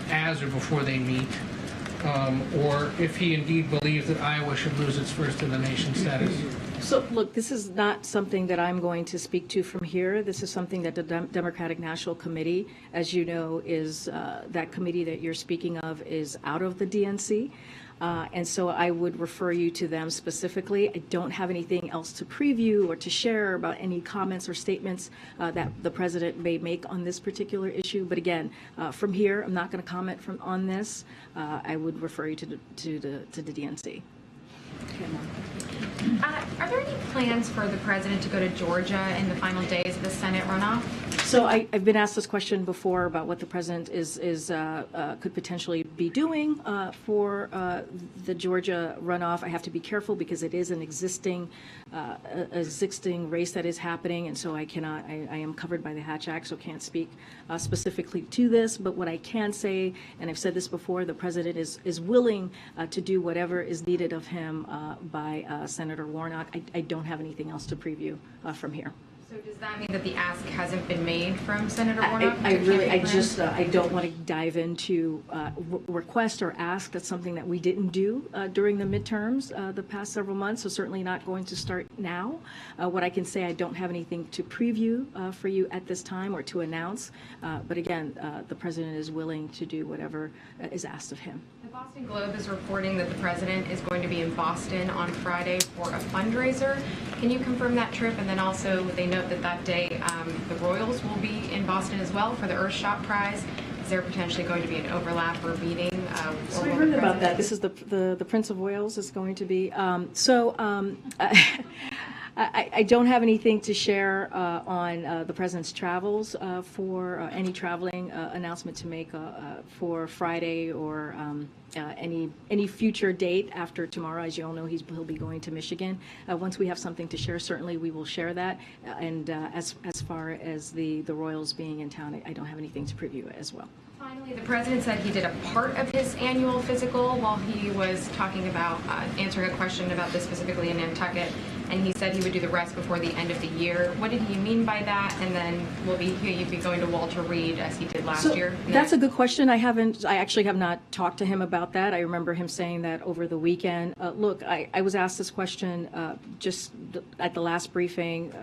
as or before they meet, or if he indeed believes that Iowa should lose its first in the nation status? So, look, this is not something that I'm going to speak to from here. This is something that the Democratic National Committee, as you know, is that committee that you're speaking of is out of the DNC. And so I would refer you to them specifically. I don't have anything else to preview or to share about any comments or statements that the president may make on this particular issue. But again, from here, I'm not going to comment on this. I would refer you to the DNC. Are there any plans for the president to go to Georgia in the final days of the Senate runoff? So I've been asked this question before about what the president could potentially be doing for the Georgia runoff. I have to be careful because it is an existing race that is happening, and so I am covered by the Hatch Act, so can't speak specifically to this. But what I can say, and I've said this before, the president is willing to do whatever is needed of him by Senator Warnock. I don't have anything else to preview from here. So does that mean that the ask hasn't been made from Senator Warnock? I don't want to dive into request or ask. That's something that we didn't do during the midterms the past several months, so certainly not going to start now. What I can say, I don't have anything to preview for you at this time or to announce, but again, the president is willing to do whatever is asked of him. The Boston Globe is reporting that the president is going to be in Boston on Friday for a fundraiser. Can you confirm that trip? And then also they note that day the Royals will be in Boston as well for the Earthshot Prize. Is there potentially going to be an overlap or meeting? So I heard about that. This is the Prince of Wales is going to be. I don't have anything to share on the president's travels for any traveling announcement to make for Friday or any future date after tomorrow. As you all know, he'll be going to Michigan. Once we have something to share, certainly we will share that. And as far as the Royals being in town, I don't have anything to preview as well. Finally, the president said he did a part of his annual physical while he was talking about answering a question about this specifically in Nantucket, and he said he would do the rest before the end of the year. What did he mean by that? And then will you be going to Walter Reed as he did last year? That's a good question. I actually have not talked to him about that. I remember him saying that over the weekend. Look, I was asked this question just at the last briefing.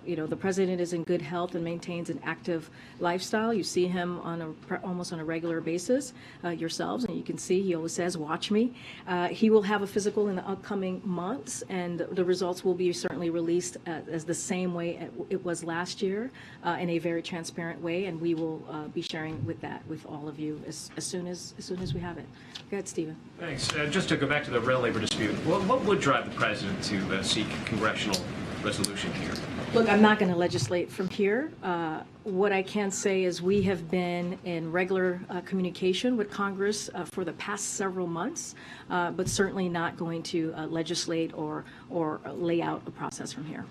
The president is in good health and maintains an active lifestyle. You see him on almost on a regular basis yourselves, and you can see he always says, "Watch me." He will have a physical in the upcoming months, and the results will be certainly released as the same way it was last year, in a very transparent way, and we will be sharing with all of you as soon as we have it. Go ahead, Stephen. Thanks. Just to go back to the rail labor dispute, what would drive the president to seek congressional resolution here? Look, I'm not going to legislate from here. What I can say is we have been in regular communication with Congress for the past several months, but certainly not going to legislate or lay out a process from here.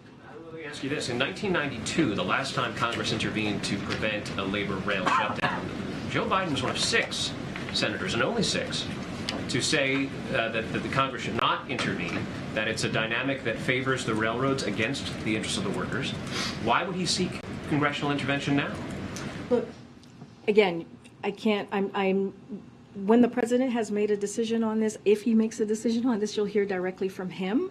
Let me ask you this. In 1992, the last time Congress intervened to prevent a labor rail shutdown, Joe Biden was one of 6 senators, and only 6, to say that the Congress should not intervene, that it's a dynamic that favors the railroads against the interests of the workers. Why would he seek congressional intervention now? Look, again, I can't, when the president has made a decision on this, if he makes a decision on this, you'll hear directly from him.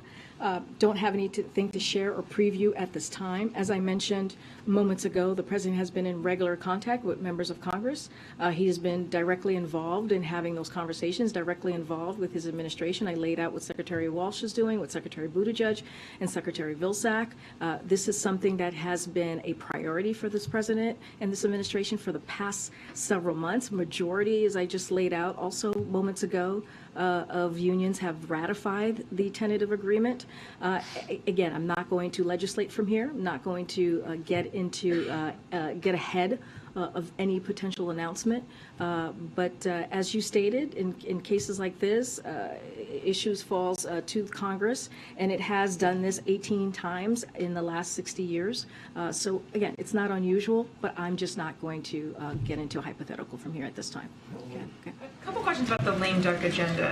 Don't have anything to share or preview at this time. As I mentioned moments ago, the president has been in regular contact with members of Congress. He has been directly involved in having those conversations, directly involved with his administration. I laid out what Secretary Walsh is doing, what Secretary Buttigieg and Secretary Vilsack. This is something that has been a priority for this president and this administration for the past several months. Majority, as I just laid out also moments ago, of unions have ratified the tentative agreement. Again, I'm not going to legislate from here. I'm not going to get ahead of any potential announcement. But as you stated, in cases like this, issues falls to Congress, and it has done this 18 times in the last 60 years. So again, it's not unusual, but I'm just not going to get into a hypothetical from here at this time. Okay. A couple questions about the lame duck agenda.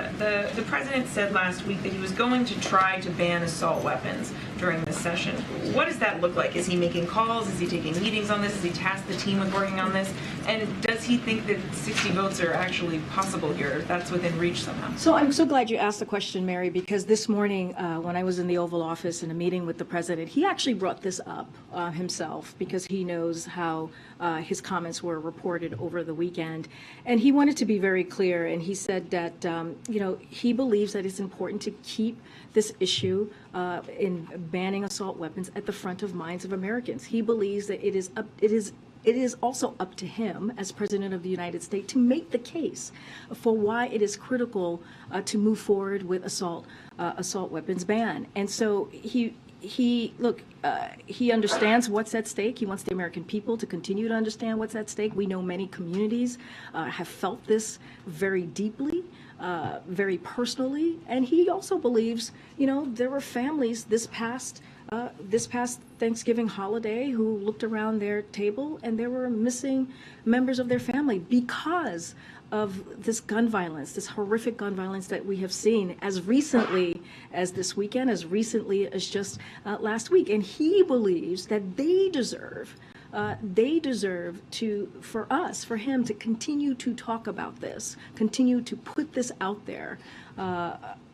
The president said last week that he was going to try to ban assault weapons during this session. What does that look like? Is he making calls? Is he taking meetings on this? Has he tasked the team with working on this? And does he think that 60 votes are actually possible here? That's within reach somehow. So I'm so glad you asked the question, Mary, because this morning when I was in the Oval Office in a meeting with the president, he actually brought this up himself because he knows how his comments were reported over the weekend. And he wanted to be very clear, and he said that he believes that it's important to keep this issue in banning assault weapons at the front of minds of Americans. He believes that it is also up to him as President of the United States to make the case for why it is critical to move forward with assault weapons ban. And so he understands what's at stake. He wants the American people to continue to understand what's at stake. We know many communities have felt this very deeply, very personally, and he also believes, there were families this past Thanksgiving holiday who looked around their table and there were missing members of their family because of this gun violence, this horrific gun violence that we have seen as recently as this weekend, as recently as just last week. And he believes that they deserve for him to continue to talk about this, continue to put this out there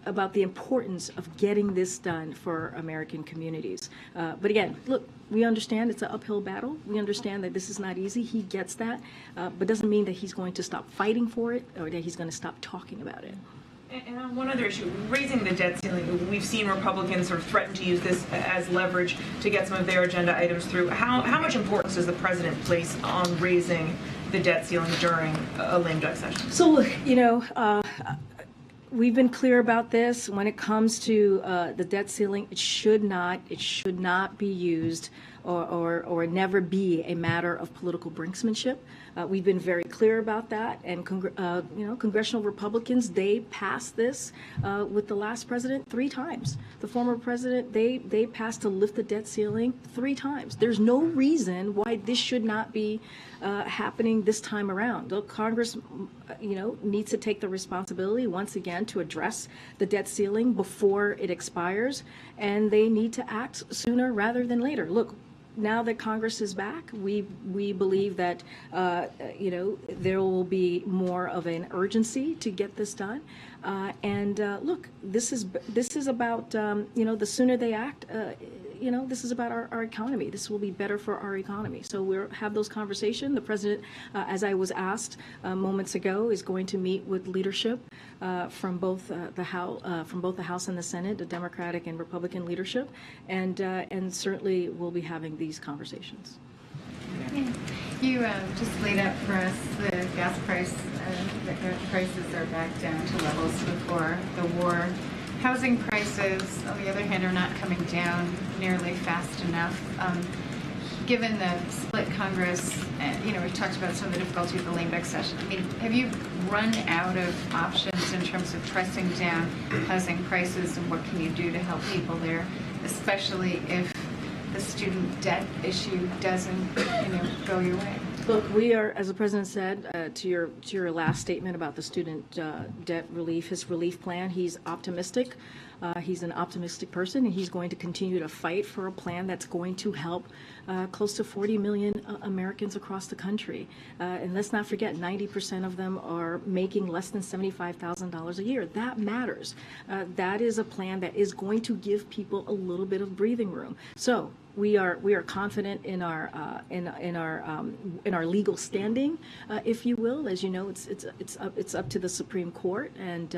about the importance of getting this done for American communities. But again, look, we understand it's an uphill battle. We understand that this is not easy. He gets that, but doesn't mean that he's going to stop fighting for it or that he's going to stop talking about it. And on one other issue, raising the debt ceiling, we've seen Republicans sort of threaten to use this as leverage to get some of their agenda items through. How much importance does the president place on raising the debt ceiling during a lame duck session? So, we've been clear about this. When it comes to the debt ceiling, it should not be used or never be a matter of political brinksmanship. We've been very clear about that, and congressional Republicans, they passed this with the last president 3 times. The former president, they passed to lift the debt ceiling 3 times. There's no reason why this should not be happening this time around. Look, Congress, needs to take the responsibility once again to address the debt ceiling before it expires, and they need to act sooner rather than later. Look, now that Congress is back, we believe that there will be more of an urgency to get this done. Look, this is about the sooner they act. This is about our economy. This will be better for our economy. So we'll have those conversations. The president, as I was asked moments ago, is going to meet with leadership from both the House and the Senate, the Democratic and Republican leadership, and certainly we'll be having these conversations. Yeah. You just laid out for us the gas prices are back down to levels before the war. Housing prices, on the other hand, are not coming down nearly fast enough. Given the split Congress, we've talked about some of the difficulty of the lame duck session. I mean, have you run out of options in terms of pressing down housing prices, and what can you do to help people there, especially if the student debt issue doesn't, go your way? Look, we are, as the president said, to your last statement about the student debt relief, his relief plan, he's optimistic. He's an optimistic person, and he's going to continue to fight for a plan that's going to help close to 40 million Americans across the country. And let's not forget, 90% of them are making less than $75,000 a year. That matters. That is a plan that is going to give people a little bit of breathing room. So we are confident in our legal standing, if you will. As you know, it's up to the Supreme Court, and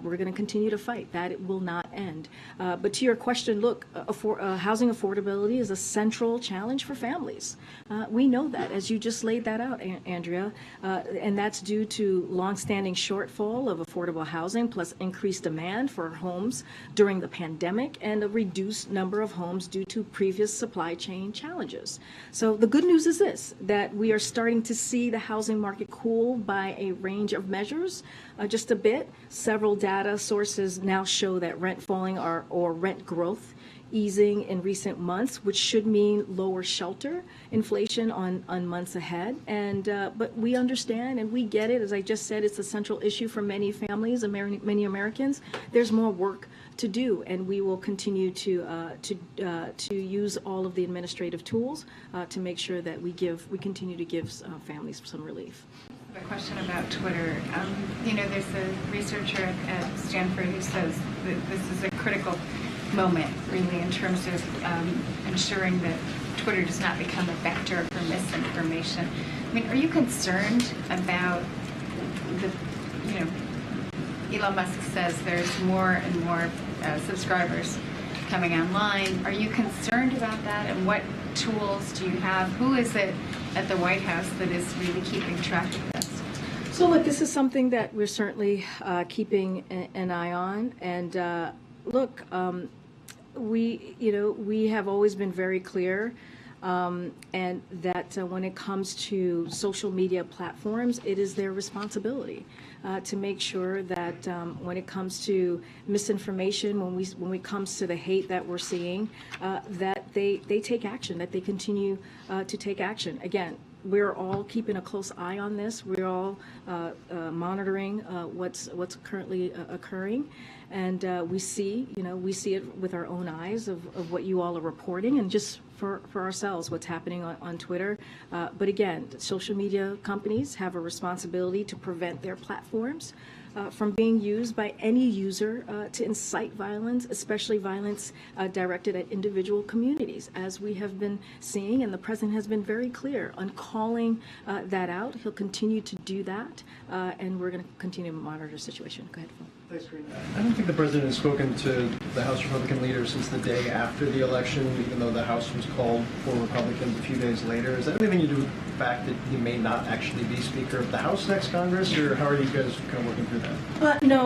we're going to continue to fight. That it will not end. But to your question, look, housing affordability is a central challenge for families. We know that, as you just laid that out, Andrea, and that's due to longstanding shortfall of affordable housing, plus increased demand for homes during the pandemic, and a reduced number of homes due to previous supply chain challenges. So the good news is this, that we are starting to see the housing market cool by a range of measures, just a bit. Several data sources now show that rent falling or rent growth easing in recent months, which should mean lower shelter inflation on months ahead. And but we understand and we get it. As I just said, it's a central issue for many families, many Americans. There's more work to do, and we will continue to use all of the administrative tools to make sure that we continue to give families some relief. I have a question about Twitter. There's a researcher at Stanford who says that this is a critical moment, really, in terms of ensuring that Twitter does not become a vector for misinformation. I mean, are you concerned about Elon Musk says there's more and more subscribers coming online. Are you concerned about that, and what tools do you have? Who is it at the White House that is really keeping track of this? So look, this is something that we're certainly keeping an eye on, and we have always been very clear, and that when it comes to social media platforms, it is their responsibility to make sure that when it comes to misinformation, when it comes to the hate that we're seeing, that they take action, that they continue to take action. Again, we're all keeping a close eye on this. We're all monitoring what's currently occurring, and we see it with our own eyes of what you all are reporting, and just for ourselves what's happening on Twitter. But again, social media companies have a responsibility to prevent their platforms from being used by any user to incite violence, especially violence directed at individual communities, as we have been seeing, and the president has been very clear on calling that out. He'll continue to do that, and we're going to continue to monitor the situation. Go ahead, Phil. Thanks, Karine. I don't think the president has spoken to the House Republican leaders since the day after the election, even though the House was called for Republicans a few days later. Is that anything to do with the fact that he may not actually be Speaker of the House next Congress, or how are you guys kind of working through that? No,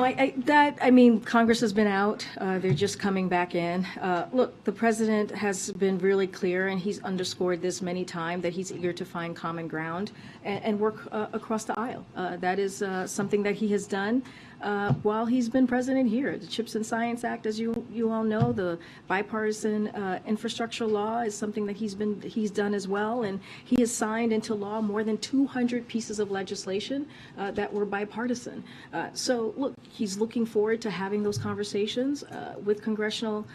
Congress has been out. They're just coming back in. Look, the president has been really clear, and he's underscored this many times, that he's eager to find common ground and work across the aisle. That is something that he has done while he's been president here. The CHIPS and Science Act, as you all know, the bipartisan infrastructure law is something that he's done as well, and he has signed into law more than 200 pieces of legislation that were bipartisan. So look, he's looking forward to having those conversations with congressional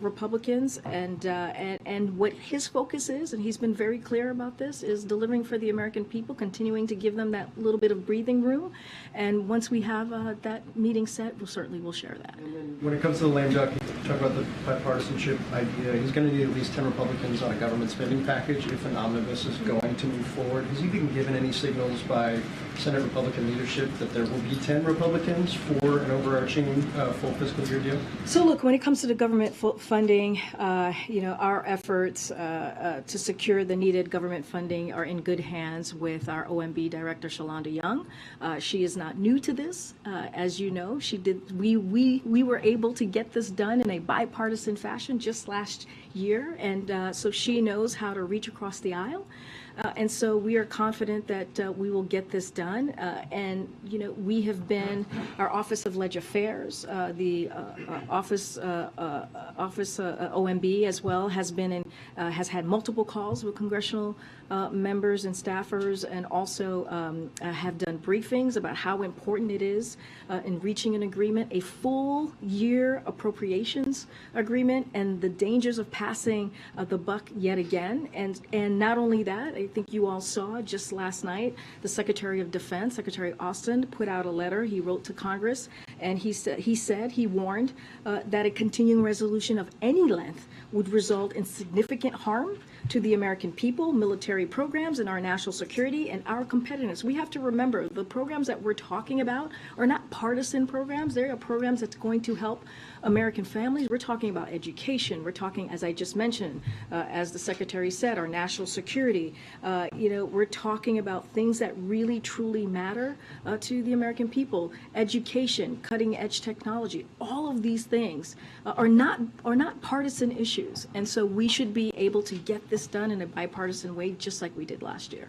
Republicans, and what his focus is, and he's been very clear about this, is delivering for the American people, continuing to give them that little bit of breathing room. And once we have that meeting set, we'll share that. And then when it comes to the lame duck, you talk about the bipartisanship idea. He's going to need at least 10 Republicans on a government spending package if an omnibus is going to move forward. Has he been given any signals by Senate Republican leadership that there will be 10 Republicans for an overarching full fiscal year deal? So look, when it comes to the government funding, our efforts to secure the needed government funding are in good hands with our OMB Director, Shalonda Young. She is not new to this. As you know, we were able to get this done in a bipartisan fashion just last year, and so she knows how to reach across the aisle. And so we are confident that we will get this done. And we have been, our Office of Leg Affairs, the office OMB as well, has had multiple calls with congressional members and staffers, and also have done briefings about how important it is in reaching an agreement, a full year appropriations agreement, and the dangers of passing the buck yet again. And not only that, I think you all saw just last night, the Secretary of Defense, Secretary Austin, put out a letter. He wrote to Congress, and he warned that a continuing resolution of any length would result in significant harm to the American people, military programs, and our national security and our competitiveness. We have to remember, the programs that we're talking about are not partisan programs. They are programs that's going to help American families. We're talking about education. We're talking, as I just mentioned, as the Secretary said, our national security. We're talking about things that really, truly matter to the American people. Education, cutting-edge technology, all of these things are not partisan issues. And so we should be able to get this done in a bipartisan way, just like we did last year.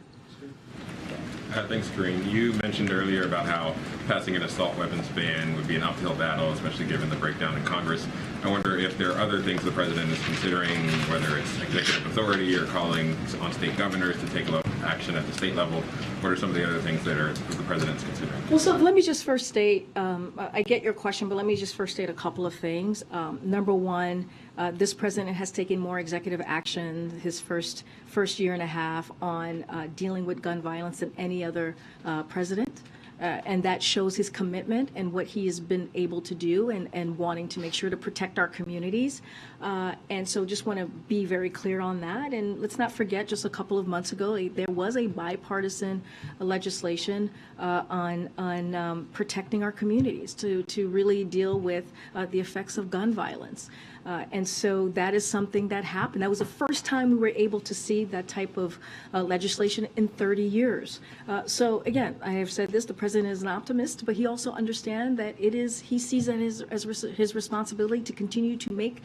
Thanks, Karine. You mentioned earlier about how passing an assault weapons ban would be an uphill battle, especially given the breakdown in Congress. I wonder if there are other things the president is considering, whether it's executive authority or calling on state governors to take action at the state level. What are some of the other things that the president's considering? Well, so let me just first state, I get your question, but let me just first state a couple of things. Number one, this president has taken more executive action his first year and a half on dealing with gun violence than any other president. And that shows his commitment and what he has been able to do, and wanting to make sure to protect our communities. And so just want to be very clear on that. And let's not forget, just a couple of months ago, there was a bipartisan legislation on protecting our communities to really deal with the effects of gun violence. And so that is something that happened. That was the first time we were able to see that type of legislation in 30 years. So again, I have said this, the president is an optimist, but he also understands that he sees that as his responsibility to continue to make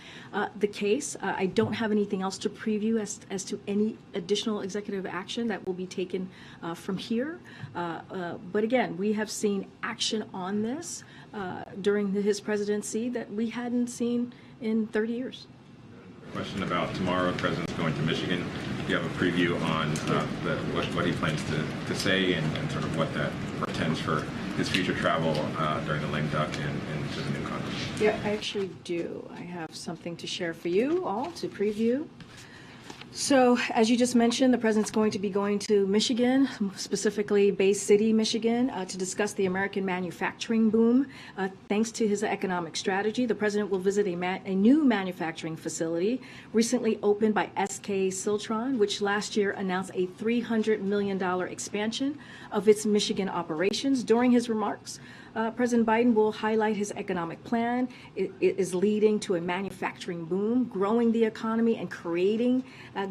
the case. I don't have anything else to preview as to any additional executive action that will be taken from here. But again, we have seen action on this during his presidency that we hadn't seen in 30 years. Question about tomorrow, the president's going to Michigan. Do you have a preview on what he plans to say and sort of what that portends for his future travel during the lame duck and to the new Congress? Yeah, I actually do. I have something to share for you all to preview. So, as you just mentioned, the president's going to be going to Michigan, specifically Bay City, Michigan, to discuss the American manufacturing boom. Thanks to his economic strategy, the president will visit a new manufacturing facility recently opened by SK Siltron, which last year announced a $300 million expansion of its Michigan operations. During his remarks, President Biden will highlight his economic plan. It is leading to a manufacturing boom, growing the economy and creating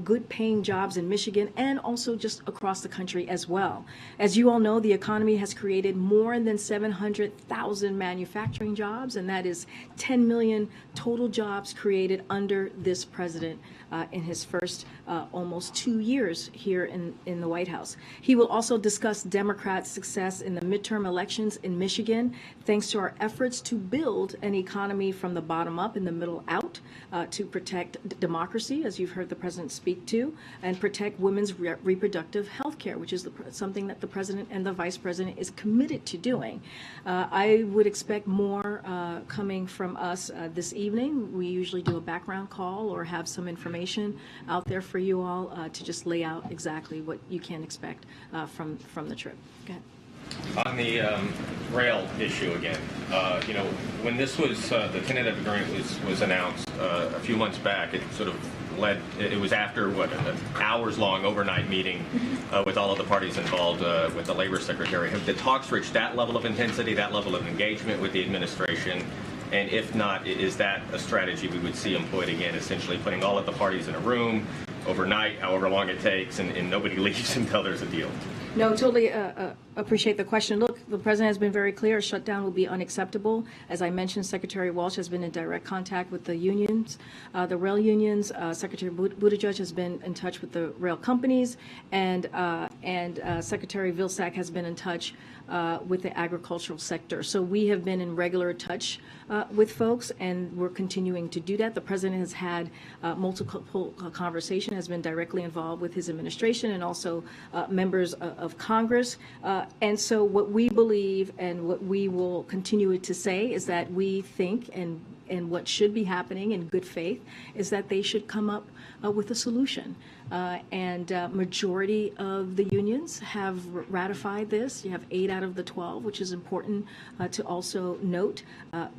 good paying jobs in Michigan and also just across the country as well. As you all know, the economy has created more than 700,000 manufacturing jobs, and that is 10 million total jobs created under this president in his first almost 2 years here in the White House. He will also discuss Democrats' success in the midterm elections in Michigan, thanks to our efforts to build an economy from the bottom up and the middle out, to protect democracy, as you've heard the president speak to, and protect women's reproductive health care, which is something that the president and the vice president is committed to doing. I would expect more coming from us this evening. We usually do a background call or have some information out there for you all to just lay out exactly what you can expect from the trip. Go ahead. On the rail issue again, when this was the tentative agreement was announced a few months back, it sort of led. It was after an hours-long overnight meeting with all of the parties involved with the labor secretary. Have the talks reached that level of intensity, that level of engagement with the administration? And if not, is that a strategy we would see employed again, essentially putting all of the parties in a room overnight, however long it takes, and nobody leaves until there's a deal? No, totally appreciate the question. Look, the president has been very clear. A shutdown will be unacceptable. As I mentioned, Secretary Walsh has been in direct contact with the unions, the rail unions. Secretary Buttigieg has been in touch with the rail companies, and Secretary Vilsack has been in touch with the agricultural sector. So we have been in regular touch with folks, and we're continuing to do that. The president has had multiple conversation, has been directly involved with his administration and also members of Congress. And so what we believe and what we will continue to say is that we think and what should be happening in good faith is that they should come up with a solution. And majority of the unions have ratified this. You have 8 out of the 12, which is important to also note.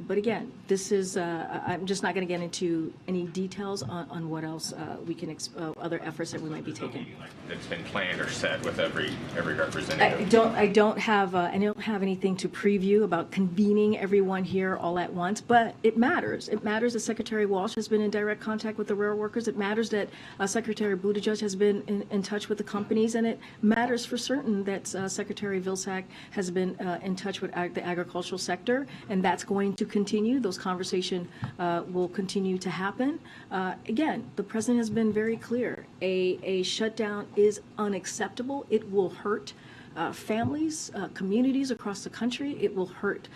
But again, this is, I'm just not going to get into any details on what else we can, other efforts that we might be taking. That's been planned or set with every representative. I don't have anything to preview about convening everyone here all at once, but it matters. It matters that Secretary Walsh has been in direct contact with the rail workers. It matters that Secretary Buttigieg has been in touch with the companies, and it matters for certain that Secretary Vilsack has been in touch with the agricultural sector, and that's going to continue. Those conversations will continue to happen. Again, the president has been very clear. A shutdown is unacceptable. It will hurt families, communities across the country. It will hurt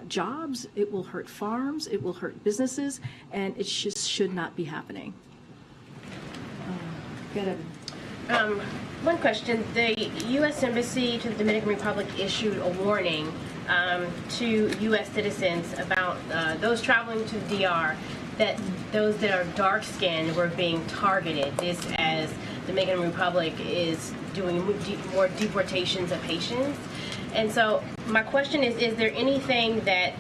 jobs. It will hurt farms. It will hurt businesses, and it just should not be happening. One question. The U.S. Embassy to the Dominican Republic issued a warning to U.S. citizens about those traveling to the DR, that those that are dark-skinned were being targeted. This as the Dominican Republic is doing more deportations of Haitians. And so my question is there anything that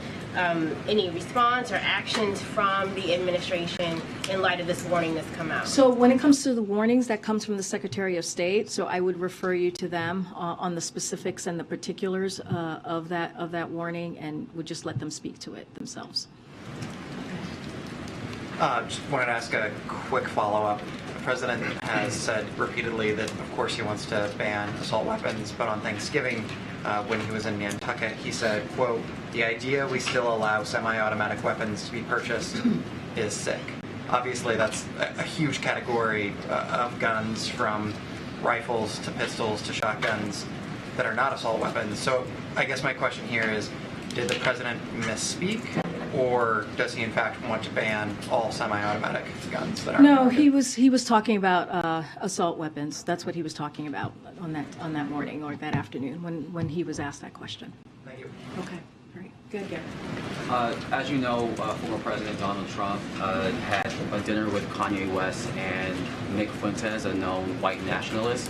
any response or actions from the administration in light of this warning that's come out? So when it comes to the warnings, that comes from the Secretary of State. So I would refer you to them on the specifics and the particulars of that warning, and would just let them speak to it themselves. Just wanted to ask a quick follow-up. The president has said repeatedly that, of course, he wants to ban assault weapons, but on Thanksgiving, when he was in Nantucket, he said, quote, "The idea we still allow semi-automatic weapons to be purchased is sick." Obviously, that's a huge category of guns, from rifles to pistols to shotguns, that are not assault weapons. So I guess my question here is, did the president misspeak, or does he in fact want to ban all semi-automatic guns that are? No, he was talking about assault weapons. That's what he was talking about on that morning or that afternoon when he was asked that question. Thank you. Okay, all right, good, Gary. As you know, former President Donald Trump had a dinner with Kanye West and Nick Fuentes, a known white nationalist.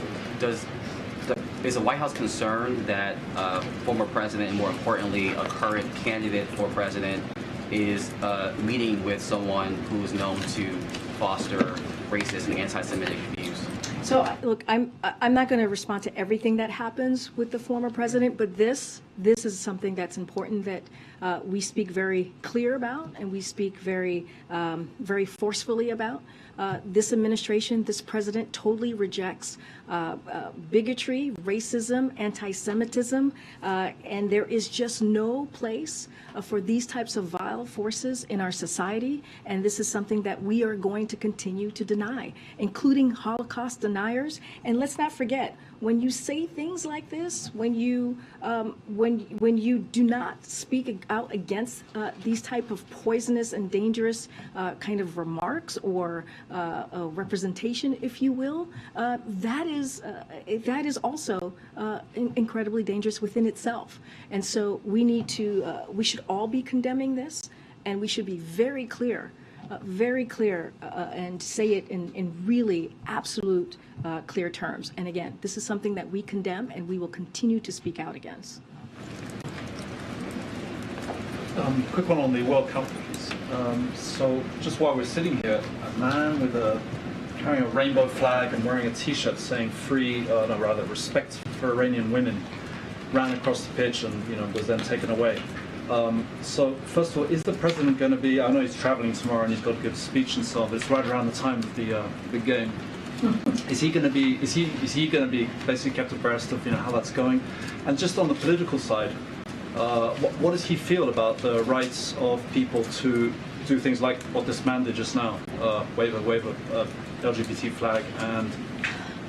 Is the White House concerned that former president, and more importantly, a current candidate for president, is meeting with someone who is known to foster racist and anti-Semitic views? So look, I'm not going to respond to everything that happens with the former president, but this is something that's important that we speak very clear about, and we speak very forcefully about. This administration, this president totally rejects bigotry, racism, anti-Semitism, and there is just no place for these types of vile forces in our society, and this is something that we are going to continue to deny, including Holocaust deniers. And let's not forget, when you say things like this, when you do not speak out against these type of poisonous and dangerous kind of remarks or representation, if you will, that is also incredibly dangerous within itself. And so we should all be condemning this, and we should be very clear, and say it in really absolute clear terms. And again, this is something that we condemn, and we will continue to speak out against. Quick one on the World Cup, please. So just while we're sitting here, a man carrying a rainbow flag and wearing a T-shirt saying respect for Iranian women, ran across the pitch and was then taken away. So first of all, is the president going to be? I know he's traveling tomorrow and he's got to give a speech and so on. But it's right around the time of the game. Is he going to be? Is he going to be basically kept abreast of how that's going? And just on the political side, what does he feel about the rights of people to do things like what this man did just now, wave a LGBT flag and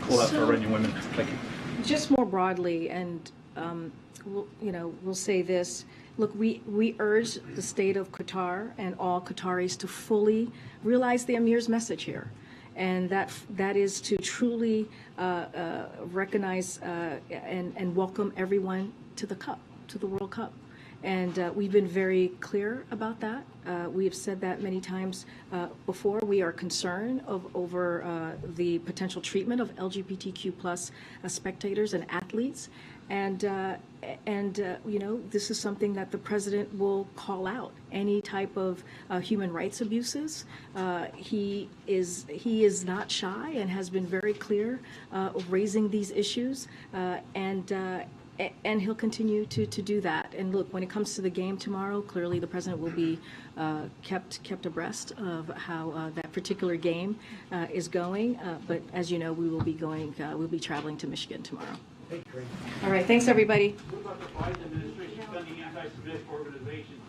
call out for Iranian women? Thank you. Just more broadly, and we'll say this. Look, we urge the state of Qatar and all Qataris to fully realize the Emir's message here, and that is to truly recognize and welcome everyone to the World Cup. And we've been very clear about that. We have said that many times before. We are concerned over the potential treatment of LGBTQ+ spectators and athletes. And this is something that the president will call out. Any type of human rights abuses. He is not shy and has been very clear raising these issues. And he'll continue to do that. And look, when it comes to the game tomorrow, clearly the president will be kept abreast of how that particular game is going. But as you know, we'll be traveling to Michigan tomorrow. All right, thanks everybody. What about the Biden administration funding anti-Semitic organizations?